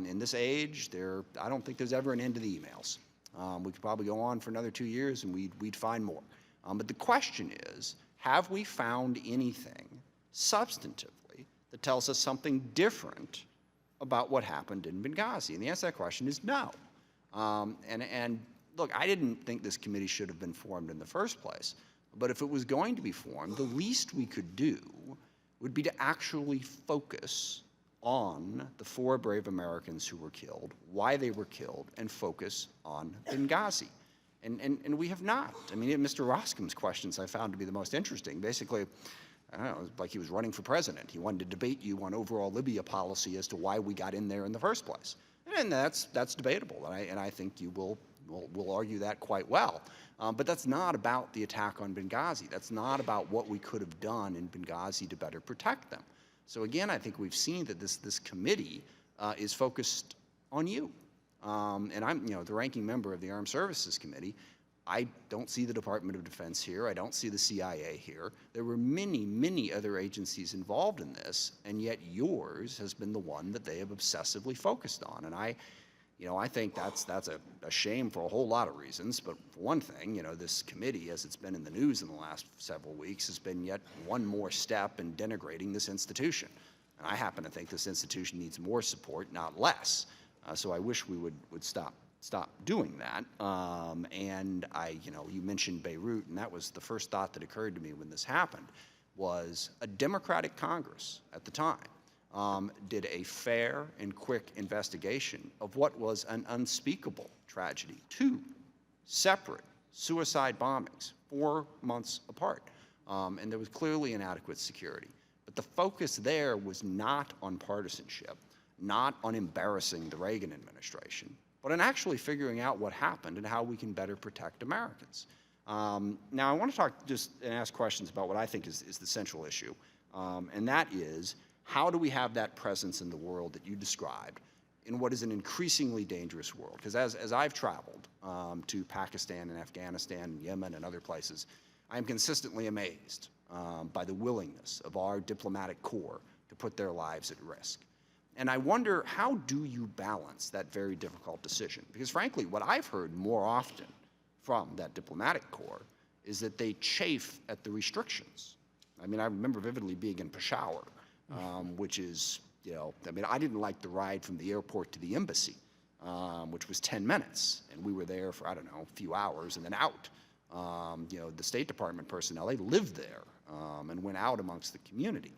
In this age, I don't think there's ever an end to the emails. We could probably go on for another 2 years and we'd find more. But the question is, have we found anything substantively that tells us something different about what happened in Benghazi? And the answer to that question is no. And look, I didn't think this committee should have been formed in the first place. But if it was going to be formed, the least we could do would be to actually focus on the 4 brave Americans who were killed, why they were killed, and focus on Benghazi. And we have not. I mean, Mr. Roskam's questions I found to be the most interesting. Basically, I don't know, it was like he was running for president. He wanted to debate you on overall Libya policy as to why we got in there in the first place. And that's debatable, and I think you will argue that quite well. But that's not about the attack on Benghazi. That's not about what we could have done in Benghazi to better protect them. So again, I think we've seen that this committee is focused on you. And I'm, the ranking member of the Armed Services Committee. I don't see the Department of Defense here. I don't see the CIA here. There were many, many other agencies involved in this, and yet yours has been the one that they have obsessively focused on. And I think that's a shame for a whole lot of reasons. But for one thing, this committee, as it's been in the news in the last several weeks, has been yet one more step in denigrating this institution. And I happen to think this institution needs more support, not less. So I wish we would stop doing that. And you mentioned Beirut, and that was the first thought that occurred to me when this happened, was a Democratic Congress at the time did a fair and quick investigation of what was an unspeakable tragedy. 2 separate suicide bombings, 4 months apart. And there was clearly inadequate security. But the focus there was not on partisanship, not on embarrassing the Reagan administration, but on actually figuring out what happened and how we can better protect Americans. Now, I want to talk and ask questions about what I think is the central issue, and that is, how do we have that presence in the world that you described in what is an increasingly dangerous world? Because as I've traveled to Pakistan and Afghanistan and Yemen and other places, I am consistently amazed by the willingness of our diplomatic corps to put their lives at risk. And I wonder, how do you balance that very difficult decision? Because frankly, what I've heard more often from that diplomatic corps is that they chafe at the restrictions. I mean, I remember vividly being in Peshawar, which is, I didn't like the ride from the airport to the embassy, which was 10 minutes. And we were there for, I don't know, a few hours and then out. The State Department personnel, they lived there and went out amongst the community.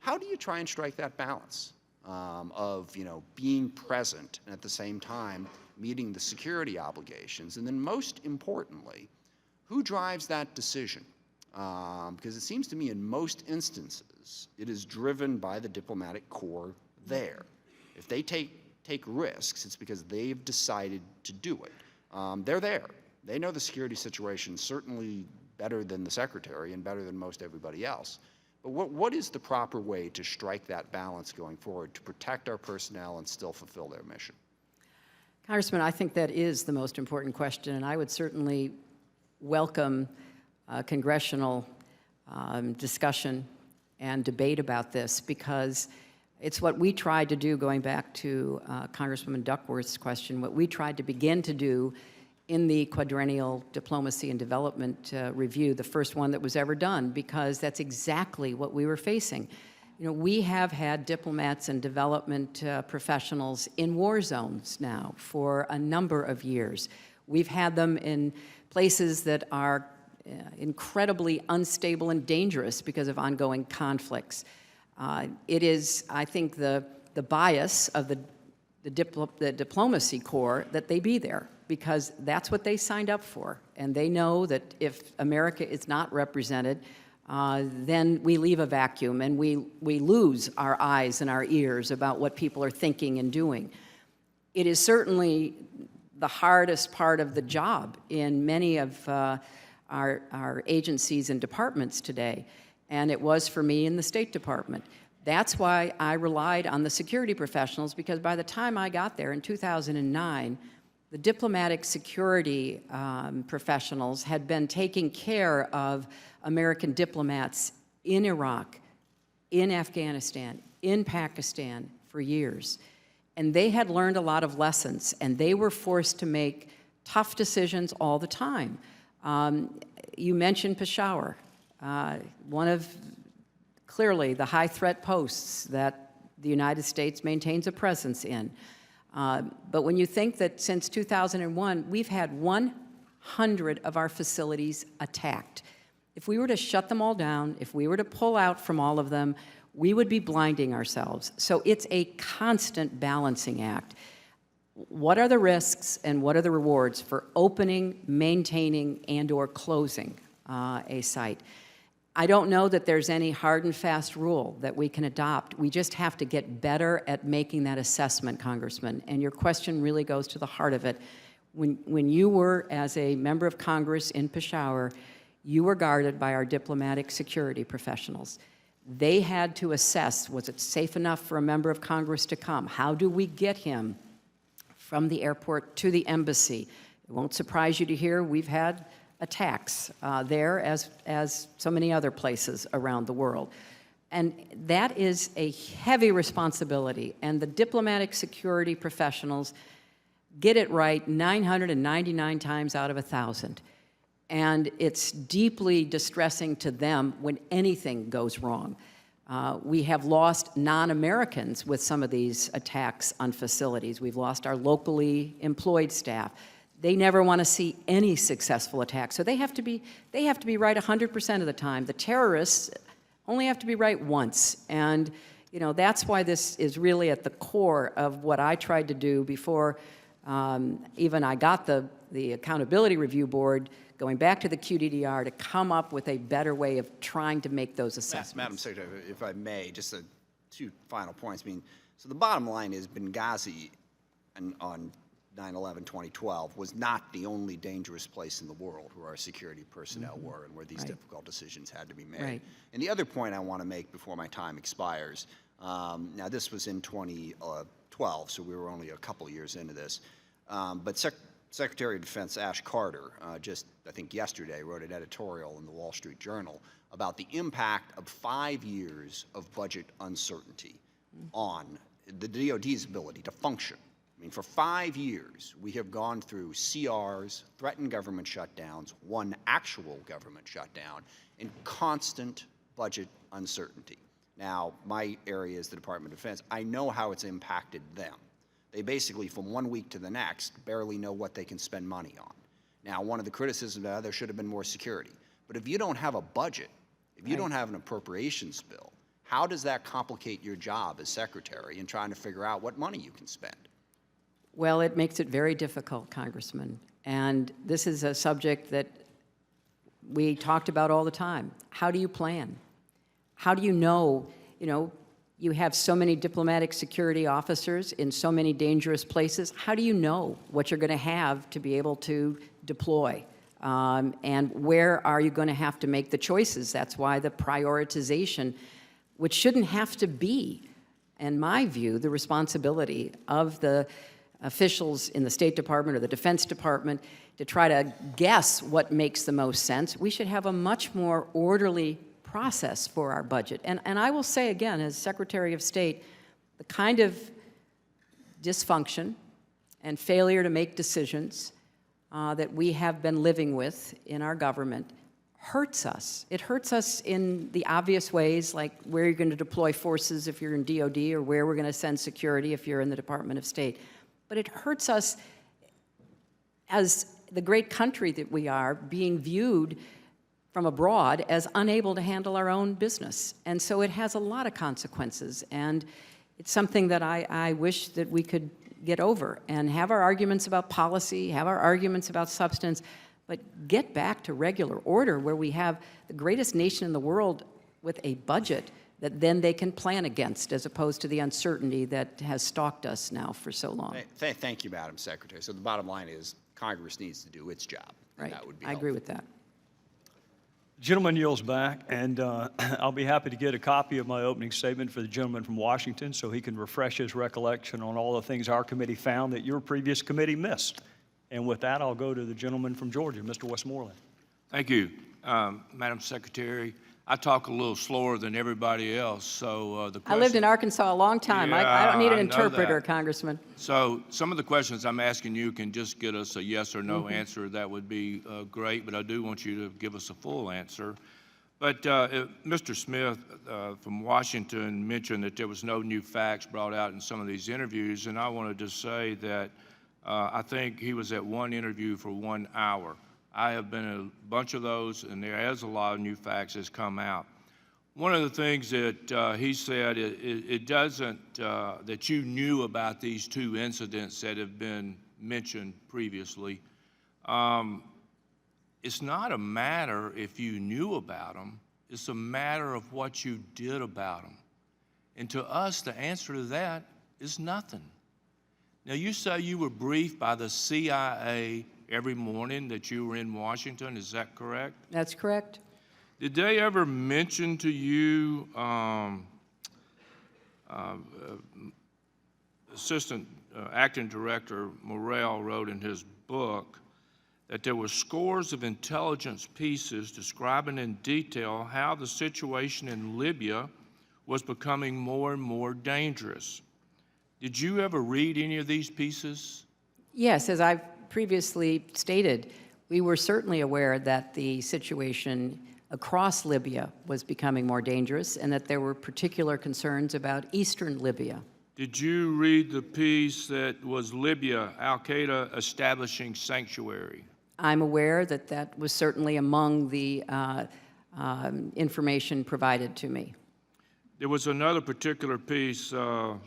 How do you try and strike that balance? Of being present and at the same time meeting the security obligations, and then most importantly, who drives that decision? Because it seems to me in most instances it is driven by the diplomatic corps there. If they take risks, it's because they've decided to do it. They're there. They know the security situation certainly better than the secretary and better than most everybody else. But what is the proper way to strike that balance going forward to protect our personnel and still fulfill their mission? Congressman, I think that is the most important question, and I would certainly welcome congressional discussion and debate about this, because it's what we tried to do, going back to Congresswoman Duckworth's question, what we tried to begin to do in the quadrennial diplomacy and development review, the first one that was ever done, because that's exactly what we were facing. We have had diplomats and development professionals in war zones now for a number of years. We've had them in places that are incredibly unstable and dangerous because of ongoing conflicts. It is, I think, the bias of the diplomacy corps that they be there, because that's what they signed up for. And they know that if America is not represented, then we leave a vacuum and we lose our eyes and our ears about what people are thinking and doing. It is certainly the hardest part of the job in many of our agencies and departments today, and it was for me in the State Department. That's why I relied on the security professionals, because by the time I got there in 2009, the diplomatic security professionals had been taking care of American diplomats in Iraq, in Afghanistan, in Pakistan for years. And they had learned a lot of lessons, and they were forced to make tough decisions all the time. You mentioned Peshawar, one of clearly the high-threat posts that the United States maintains a presence in. But when you think that since 2001, we've had 100 of our facilities attacked. If we were to shut them all down, if we were to pull out from all of them, we would be blinding ourselves. So it's a constant balancing act. What are the risks and what are the rewards for opening, maintaining, and/or closing a site? I don't know that there's any hard and fast rule that we can adopt. We just have to get better at making that assessment, Congressman. And your question really goes to the heart of it. When you were, as a member of Congress in Peshawar, you were guarded by our diplomatic security professionals. They had to assess, was it safe enough for a member of Congress to come? How do we get him from the airport to the embassy? It won't surprise you to hear we've had attacks there as so many other places around the world. And that is a heavy responsibility, and the diplomatic security professionals get it right 999 times out of 1,000. And it's deeply distressing to them when anything goes wrong. We have lost non-Americans with some of these attacks on facilities. We've lost our locally employed staff. They never want to see any successful attack. So they have to be right 100% of the time. The terrorists only have to be right once. And you know, that's why this is really at the core of what I tried to do before even I got the Accountability Review Board going back to the QDDR to come up with a better way of trying to make those assessments. Madam Secretary, if I may, just two final points. I mean, so the bottom line is Benghazi on 9/11/2012 was not the only dangerous place in the world where our security personnel were and where these difficult decisions had to be made. Right. And the other point I want to make before my time expires, now this was in 2012, so we were only a couple years into this, but Secretary of Defense Ash Carter just, I think yesterday, wrote an editorial in the Wall Street Journal about the impact of 5 years of budget uncertainty on the DOD's ability to function. I mean, for 5 years, we have gone through CRs, threatened government shutdowns, one actual government shutdown, and constant budget uncertainty. Now, my area is the Department of Defense. I know how it's impacted them. They basically, from 1 week to the next, barely know what they can spend money on. Now, one of the criticisms there should have been more security. But if you don't have a budget, if you don't have an appropriations bill, how does that complicate your job as secretary in trying to figure out what money you can spend? Well, it makes it very difficult, Congressman. And this is a subject that we talked about all the time. How do you plan? How do you know, you have so many diplomatic security officers in so many dangerous places. How do you know what you're going to have to be able to deploy? And where are you going to have to make the choices? That's why the prioritization, which shouldn't have to be, in my view, the responsibility of the officials in the State Department or the Defense Department to try to guess what makes the most sense. We should have a much more orderly process for our budget. And I will say again, as Secretary of State, the kind of dysfunction and failure to make decisions that we have been living with in our government hurts us. It hurts us in the obvious ways, like where you're going to deploy forces if you're in DOD or where we're going to send security if you're in the Department of State. But it hurts us as the great country that we are being viewed from abroad as unable to handle our own business. And so it has a lot of consequences. And it's something that I wish that we could get over and have our arguments about policy, have our arguments about substance, but get back to regular order where we have the greatest nation in the world with a budget that then they can plan against, as opposed to the uncertainty that has stalked us now for so long. Thank you, Madam Secretary. So the bottom line is Congress needs to do its job. Right. That would be I agree with that. Gentleman yields back, and I'll be happy to get a copy of my opening statement for the gentleman from Washington so he can refresh his recollection on all the things our committee found that your previous committee missed. And with that, I'll go to the gentleman from Georgia, Mr. Westmoreland. Thank you, Madam Secretary. I talk a little slower than everybody else, so the question... I lived in Arkansas a long time. I don't need an interpreter, Congressman. So some of the questions I'm asking you can just get us a yes or no answer. That would be great, but I do want you to give us a full answer. But Mr. Smith from Washington mentioned that there was no new facts brought out in some of these interviews, and I wanted to say that I think he was at one interview for 1 hour. I have been in a bunch of those, and there is a lot of new facts that's come out. One of the things that he said, it doesn't, that you knew about these two incidents that have been mentioned previously. It's not a matter if you knew about them, it's a matter of what you did about them. And to us, the answer to that is nothing. Now, you say you were briefed by the CIA every morning that you were in Washington, is that correct? That's correct. Did they ever mention to you, Acting Director Morrell wrote in his book that there were scores of intelligence pieces describing in detail how the situation in Libya was becoming more and more dangerous. Did you ever read any of these pieces? Yes, as I've previously stated, we were certainly aware that the situation across Libya was becoming more dangerous and that there were particular concerns about eastern Libya. Did you read the piece that was Libya, Al-Qaeda establishing sanctuary? I'm aware that that was certainly among the information provided to me. There was another particular piece that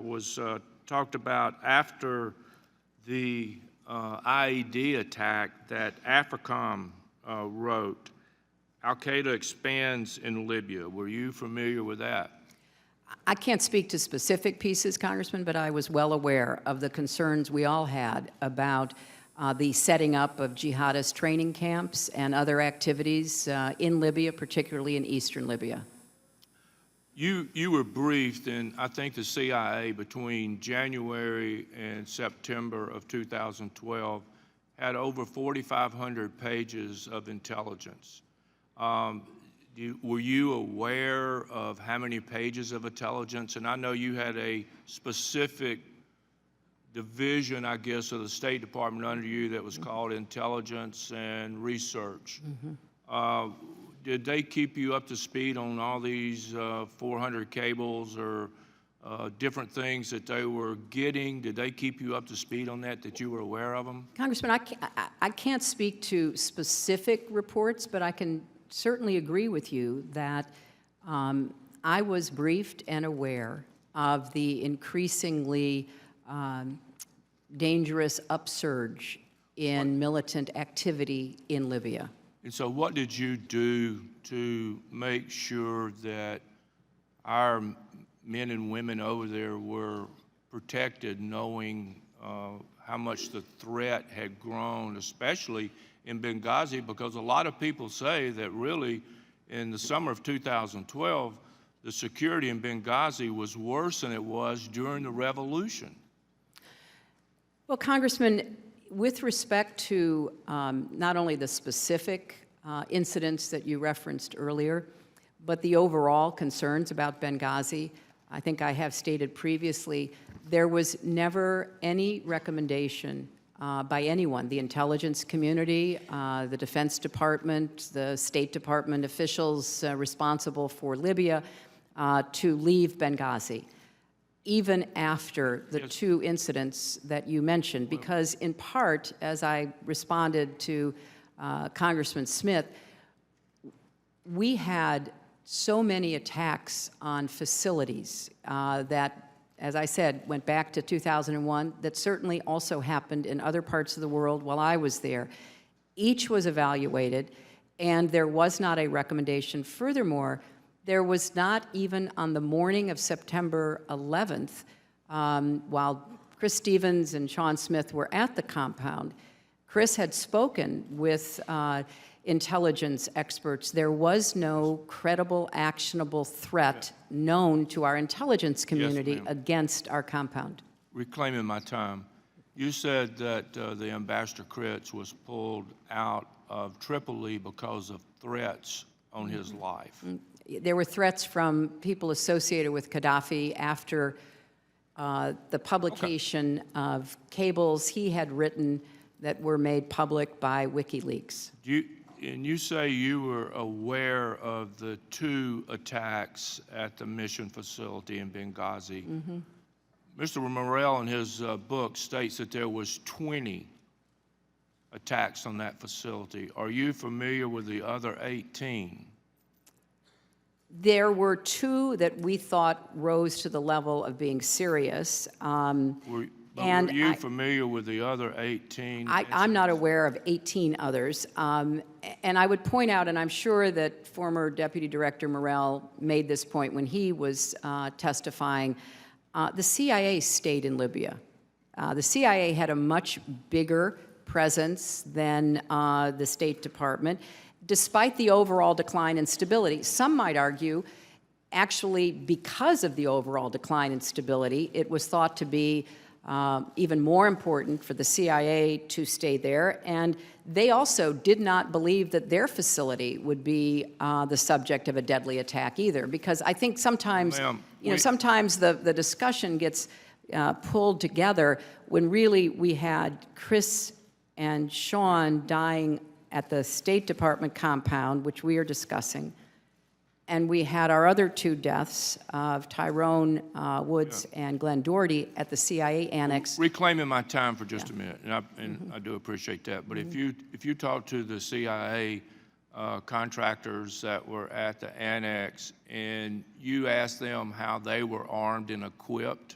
was talked about after the IED attack that AFRICOM wrote. Al-Qaeda expands in Libya. Were you familiar with that? I can't speak to specific pieces, Congressman, but I was well aware of the concerns we all had about the setting up of jihadist training camps and other activities in Libya, particularly in eastern Libya. You were briefed in, I think, the CIA between January and September of 2012, had over 4,500 pages of intelligence. Were you aware of how many pages of intelligence? And I know you had a specific division, I guess, of the State Department under you that was called Intelligence and Research. Did they keep you up to speed on all these 400 cables or different things that they were getting? Did they keep you up to speed on that you were aware of them? Congressman, I can't speak to specific reports, but I can certainly agree with you that I was briefed and aware of the increasingly dangerous upsurge in militant activity in Libya. And so what did you do to make sure that our men and women over there were protected, knowing how much the threat had grown, especially in Benghazi? Because a lot of people say that really in the summer of 2012, the security in Benghazi was worse than it was during the revolution. Well, Congressman, with respect to not only the specific incidents that you referenced earlier, but the overall concerns about Benghazi, I think I have stated previously, there was never any recommendation by anyone, the intelligence community, the Defense Department, the State Department officials responsible for Libya, to leave Benghazi, even after the two incidents that you mentioned, because in part, as I responded to Congressman Smith, we had so many attacks on facilities that, as I said, went back to 2001, that certainly also happened in other parts of the world while I was there. Each was evaluated, and there was not a recommendation. Furthermore, there was not even on the morning of September 11th, while Chris Stevens and Sean Smith were at the compound, Chris had spoken with intelligence experts. There was no credible, actionable threat known to our intelligence community against our compound. Reclaiming my time, you said that the Ambassador Kritz was pulled out of Tripoli because of threats on his life. There were threats from people associated with Gaddafi after the publication of cables he had written that were made public by WikiLeaks. And you say you were aware of the two attacks at the mission facility in Benghazi. Mr. Morrell in his book states that there was 20 attacks on that facility. Are you familiar with the other 18? There were two that we thought rose to the level of being serious. Were And you I- familiar with the other 18? I'm not aware of 18 others. And I would point out, and I'm sure that former Deputy Director Morell made this point when he was testifying, the CIA stayed in Libya. The CIA had a much bigger presence than the State Department, despite the overall decline in stability. Some might argue, actually, because of the overall decline in stability, it was thought to be even more important for the CIA to stay there, and they also did not believe that their facility would be the subject of a deadly attack either, because I think sometimes, Ma'am, sometimes the discussion gets pulled together when really we had Chris and Sean dying at the State Department compound, which we are discussing, and we had our other two deaths of Tyrone Woods and Glenn Doherty at the CIA annex. Reclaiming my time for just a minute, and I do appreciate that. But if you talk to the CIA contractors that were at the annex and you ask them how they were armed and equipped,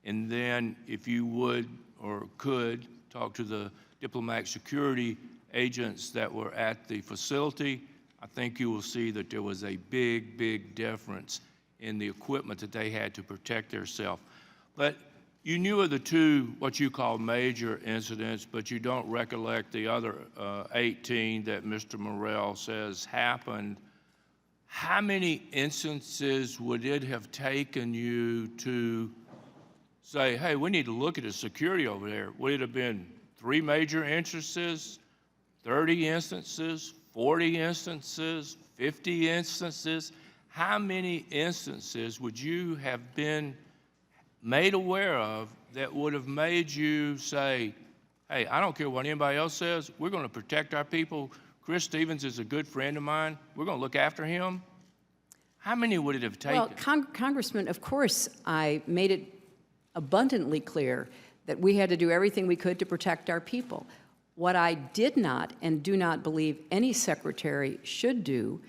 and then if you would or could talk to the diplomatic security agents that were at the facility, I think you will see that there was a big, big difference in the equipment that they had to protect themselves. But you knew of the two, what you call major incidents, but you don't recollect the other 18 that Mr. Morell says happened. How many instances would it have taken you to say, hey, we need to look at the security over there? Would it have been 3 major instances, 30 instances, 40 instances, 50 instances? How many instances would you have been made aware of that would have made you say, hey, I don't care what anybody else says, we're going to protect our people. Chris Stevens is a good friend of mine. We're going to look after him. How many would it have taken? Well, Congressman, of course, I made it abundantly clear that we had to do everything we could to protect our people. What I did not and do not believe any secretary should do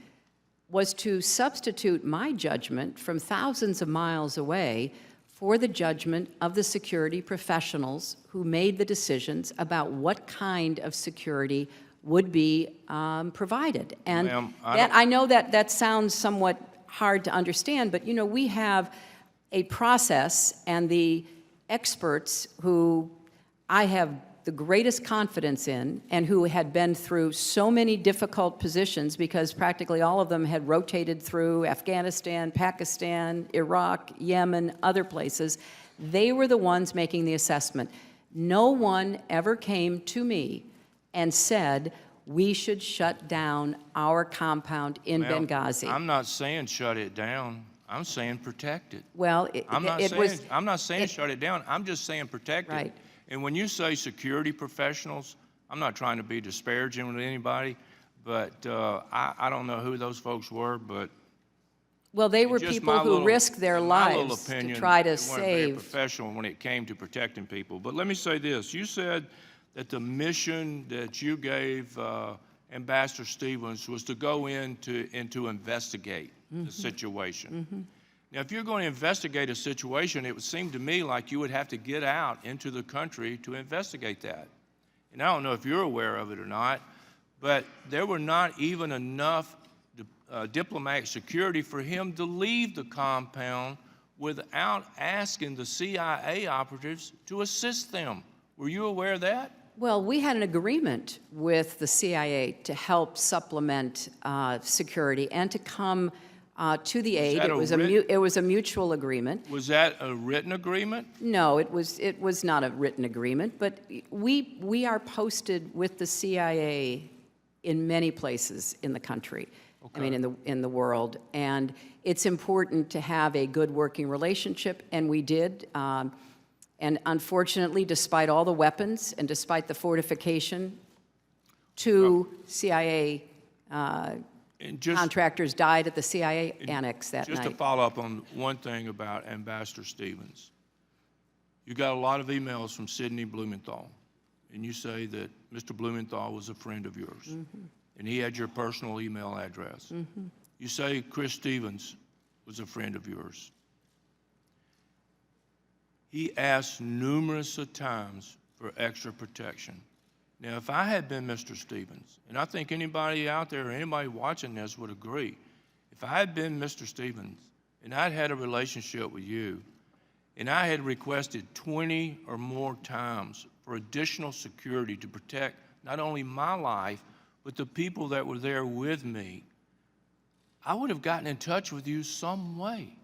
was to substitute my judgment from thousands of miles away for the judgment of the security professionals who made the decisions about what kind of security would be provided. And Ma'am, I know that sounds somewhat hard to understand, but we have a process, and the experts who I have the greatest confidence in, and who had been through so many difficult positions, because practically all of them had rotated through Afghanistan, Pakistan, Iraq, Yemen, other places. They were the ones making the assessment. No one ever came to me and said, we should shut down our compound in Ma'am, Benghazi. I'm not saying shut it down. I'm saying protect it. Well, I'm not saying shut it down. I'm just saying protect it. Right. And when you say security professionals, I'm not trying to be disparaging with anybody, but I don't know who those folks were, but Well, they were just people my who little- risked their in my little lives to opinion, try to they weren't very save. professional when it came to protecting people. But let me say this. You said that the mission that you gave Ambassador Stevens was to go in to investigate the situation. Now, if you're going to investigate a situation, it would seem to me like you would have to get out into the country to investigate that. And I don't know if you're aware of it or not, but there were not even enough diplomatic security for him to leave the compound without asking the CIA operatives to assist them. Were you aware of that? Well, we had an agreement with the CIA to help supplement security and to come to the aid. that It was a mutual agreement. Was that a written agreement? No, it was not a written agreement, but we are posted with the CIA in many places in the country. I mean, in the world, and it's important to have a good working relationship, and we did. And unfortunately, despite all the weapons and despite the fortification, 2 CIA contractors died at the CIA annex that night. Just to follow up on one thing about Ambassador Stevens, you got a lot of emails from Sidney Blumenthal, and you say that Mr. Blumenthal was a friend of yours, and he had your personal email address. You say Chris Stevens was a friend of yours. He asked numerous times for extra protection. Now, if I had been Mr. Stevens, and I think anybody out there or anybody watching this would agree, if I had been Mr. Stevens and I'd had a relationship with you, and I had requested 20 or more times for additional security to protect not only my life, but the people that were there with me, I would have gotten in touch with you some way.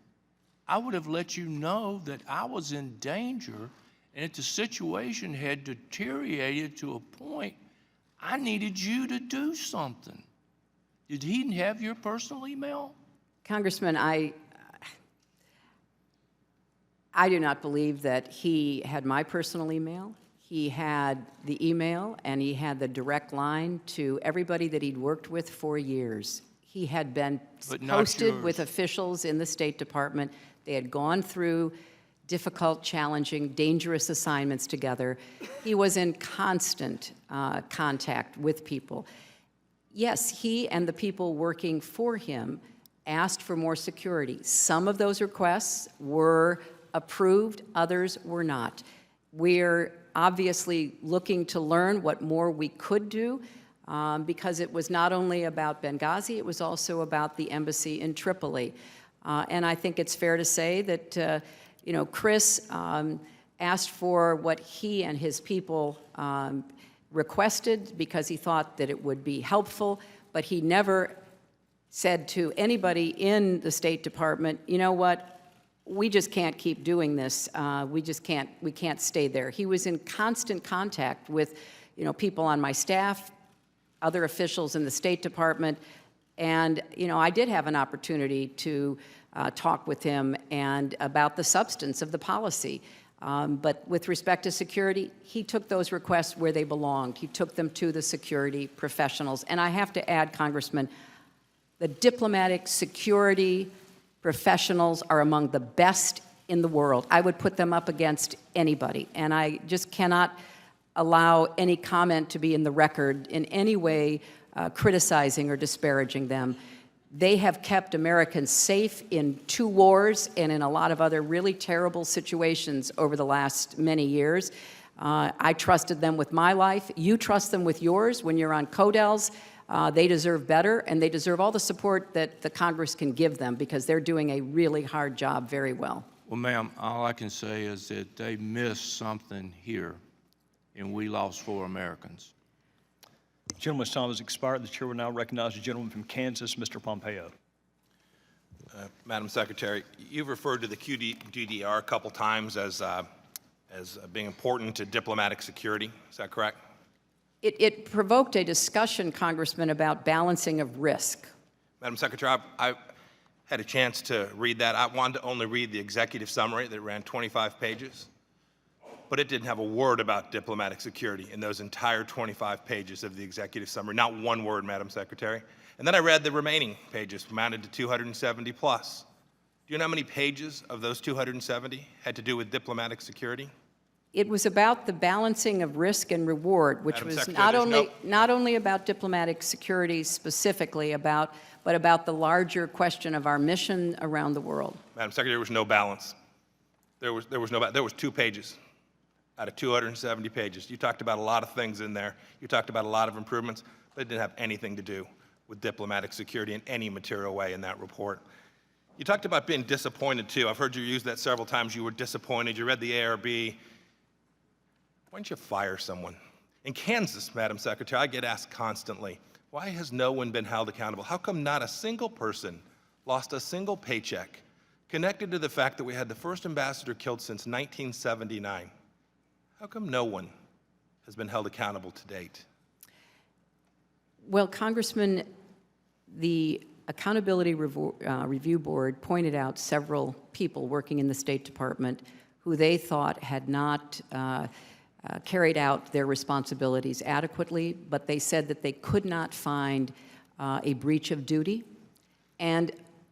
I would have let you know that I was in danger and that the situation had deteriorated to a point I needed you to do something. Did he have your personal email? Congressman, I do not believe that he had my personal email. He had the email and he had the direct line to everybody that he'd worked with for years. He had been But not posted yours. with officials in the State Department. They had gone through difficult, challenging, dangerous assignments together. He was in constant contact with people. Yes, he and the people working for him asked for more security. Some of those requests were approved, others were not. We're obviously looking to learn what more we could do because it was not only about Benghazi, it was also about the embassy in Tripoli. And I think it's fair to say that, Chris asked for what he and his people requested because he thought that it would be helpful, but he never said to anybody in the State Department, you know what, we just can't keep doing this. We can't stay there. He was in constant contact with, people on my staff, other officials in the State Department, and, I did have an opportunity to talk with him and about the substance of the policy. But with respect to security, he took those requests where they belonged. He took them to the security professionals. And I have to add, Congressman, the diplomatic security professionals are among the best in the world. I would put them up against anybody. And I just cannot allow any comment to be in the record in any way criticizing or disparaging them. They have kept Americans safe in 2 wars and in a lot of other really terrible situations over the last many years. I trusted them with my life. You trust them with yours when you're on CODELs. They deserve better, and they deserve all the support that the Congress can give them because they're doing a really hard job very well. Well, ma'am, all I can say is that they missed something here, and we lost 4 Americans. Gentleman's time has expired. The chair will now recognize the gentleman from Kansas, Mr. Pompeo. Madam Secretary, you've referred to the QDDR a couple times as being important to diplomatic security. Is that correct? It provoked a discussion, Congressman, about balancing of risk. Madam Secretary, I had a chance to read that. I wanted to only read the executive summary that ran 25 pages, but it didn't have a word about diplomatic security in those entire 25 pages of the executive summary. Not one word, Madam Secretary. And then I read the remaining pages, amounted to 270 plus. Do you know how many pages of those 270 had to do with diplomatic security? It was about the balancing of risk and reward, which Madam was Secretary, not only about diplomatic security specifically, but about the larger question of our mission around the world. Madam Secretary, there was no balance. There was 2 pages out of 270 pages. You talked about a lot of things in there. You talked about a lot of improvements, but it didn't have anything to do with diplomatic security in any material way in that report. You talked about being disappointed, too. I've heard you use that several times. You were disappointed. You read the ARB. Why don't you fire someone? In Kansas, Madam Secretary, I get asked constantly, why has no one been held accountable? How come not a single person lost a single paycheck connected to the fact that we had the first ambassador killed since 1979? How come no one has been held accountable to date? Well, Congressman, the Accountability Review Board pointed out several people working in the State Department who they thought had not carried out their responsibilities adequately, but they said that they could not find a breach of duty. And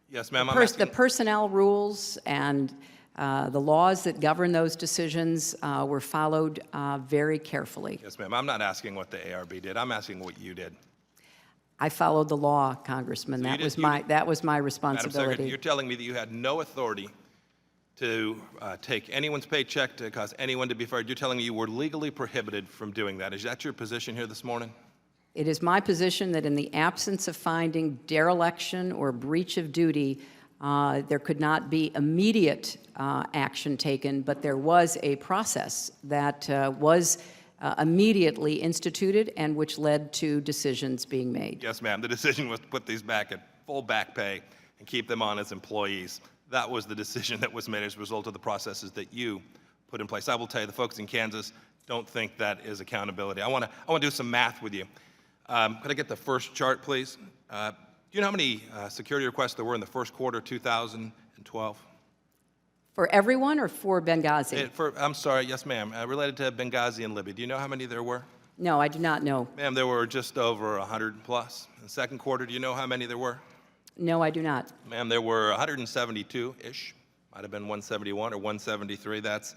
Yes, ma'am. the personnel rules and the laws that govern those decisions were followed very carefully. Yes, ma'am. I'm not asking what the ARB did. I'm asking what you did. I followed the law, Congressman. So you That was did- you my, did- that was my Madam Secretary, responsibility. you're telling me that you had no authority to take anyone's paycheck to cause anyone to be fired. You're telling me you were legally prohibited from doing that. Is that your position here this morning? It is my position that in the absence of finding dereliction or breach of duty, there could not be immediate action taken, but there was a process that was immediately instituted and which led to decisions being made. Yes, ma'am. The decision was to put these back at full back pay and keep them on as employees. That was the decision that was made as a result of the processes that you put in place. I will tell you, the folks in Kansas don't think that is accountability. I want to do some math with you. Could I get the first chart, please? Do you know how many security requests there were in the first quarter of 2012? For everyone or for Benghazi? I'm sorry, yes, ma'am. Related to Benghazi and Libya. Do you know how many there were? No, I do not know. Ma'am, there were just over 100 plus. In the second quarter, do you know how many there were? No, I do not. Ma'am, there were 172-ish. Might have been 171 or 173. That's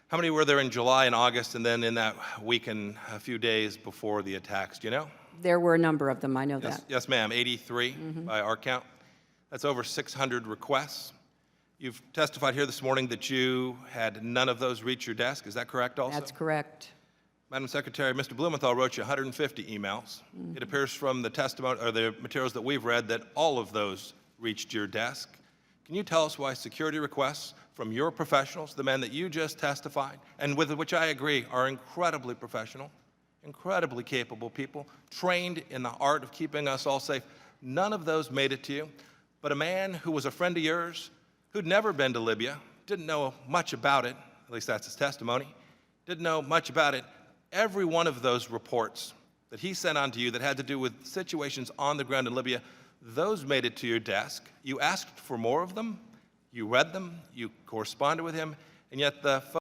how many were there in July and August, and then in that week and a few days before the attacks? Do you know? There were a number of them, I know that. Yes, ma'am. 83 by our count. That's over 600 requests. You've testified here this morning that you had none of those reach your desk. Is that correct also? That's correct. Madam Secretary, Mr. Blumenthal wrote you 150 emails. It appears from the testimony or the materials that we've read that all of those reached your desk. Can you tell us why security requests from your professionals, the men that you just testified, and with which I agree are incredibly professional, incredibly capable people, trained in the art of keeping us all safe, none of those made it to you, but a man who was a friend of yours, who'd never been to Libya, didn't know much about it, at least that's his testimony, didn't know much about it. Every one of those reports that he sent on to you that had to do with situations on the ground in Libya, those made it to your desk. You asked for more of them, you read them, you corresponded with him, and yet the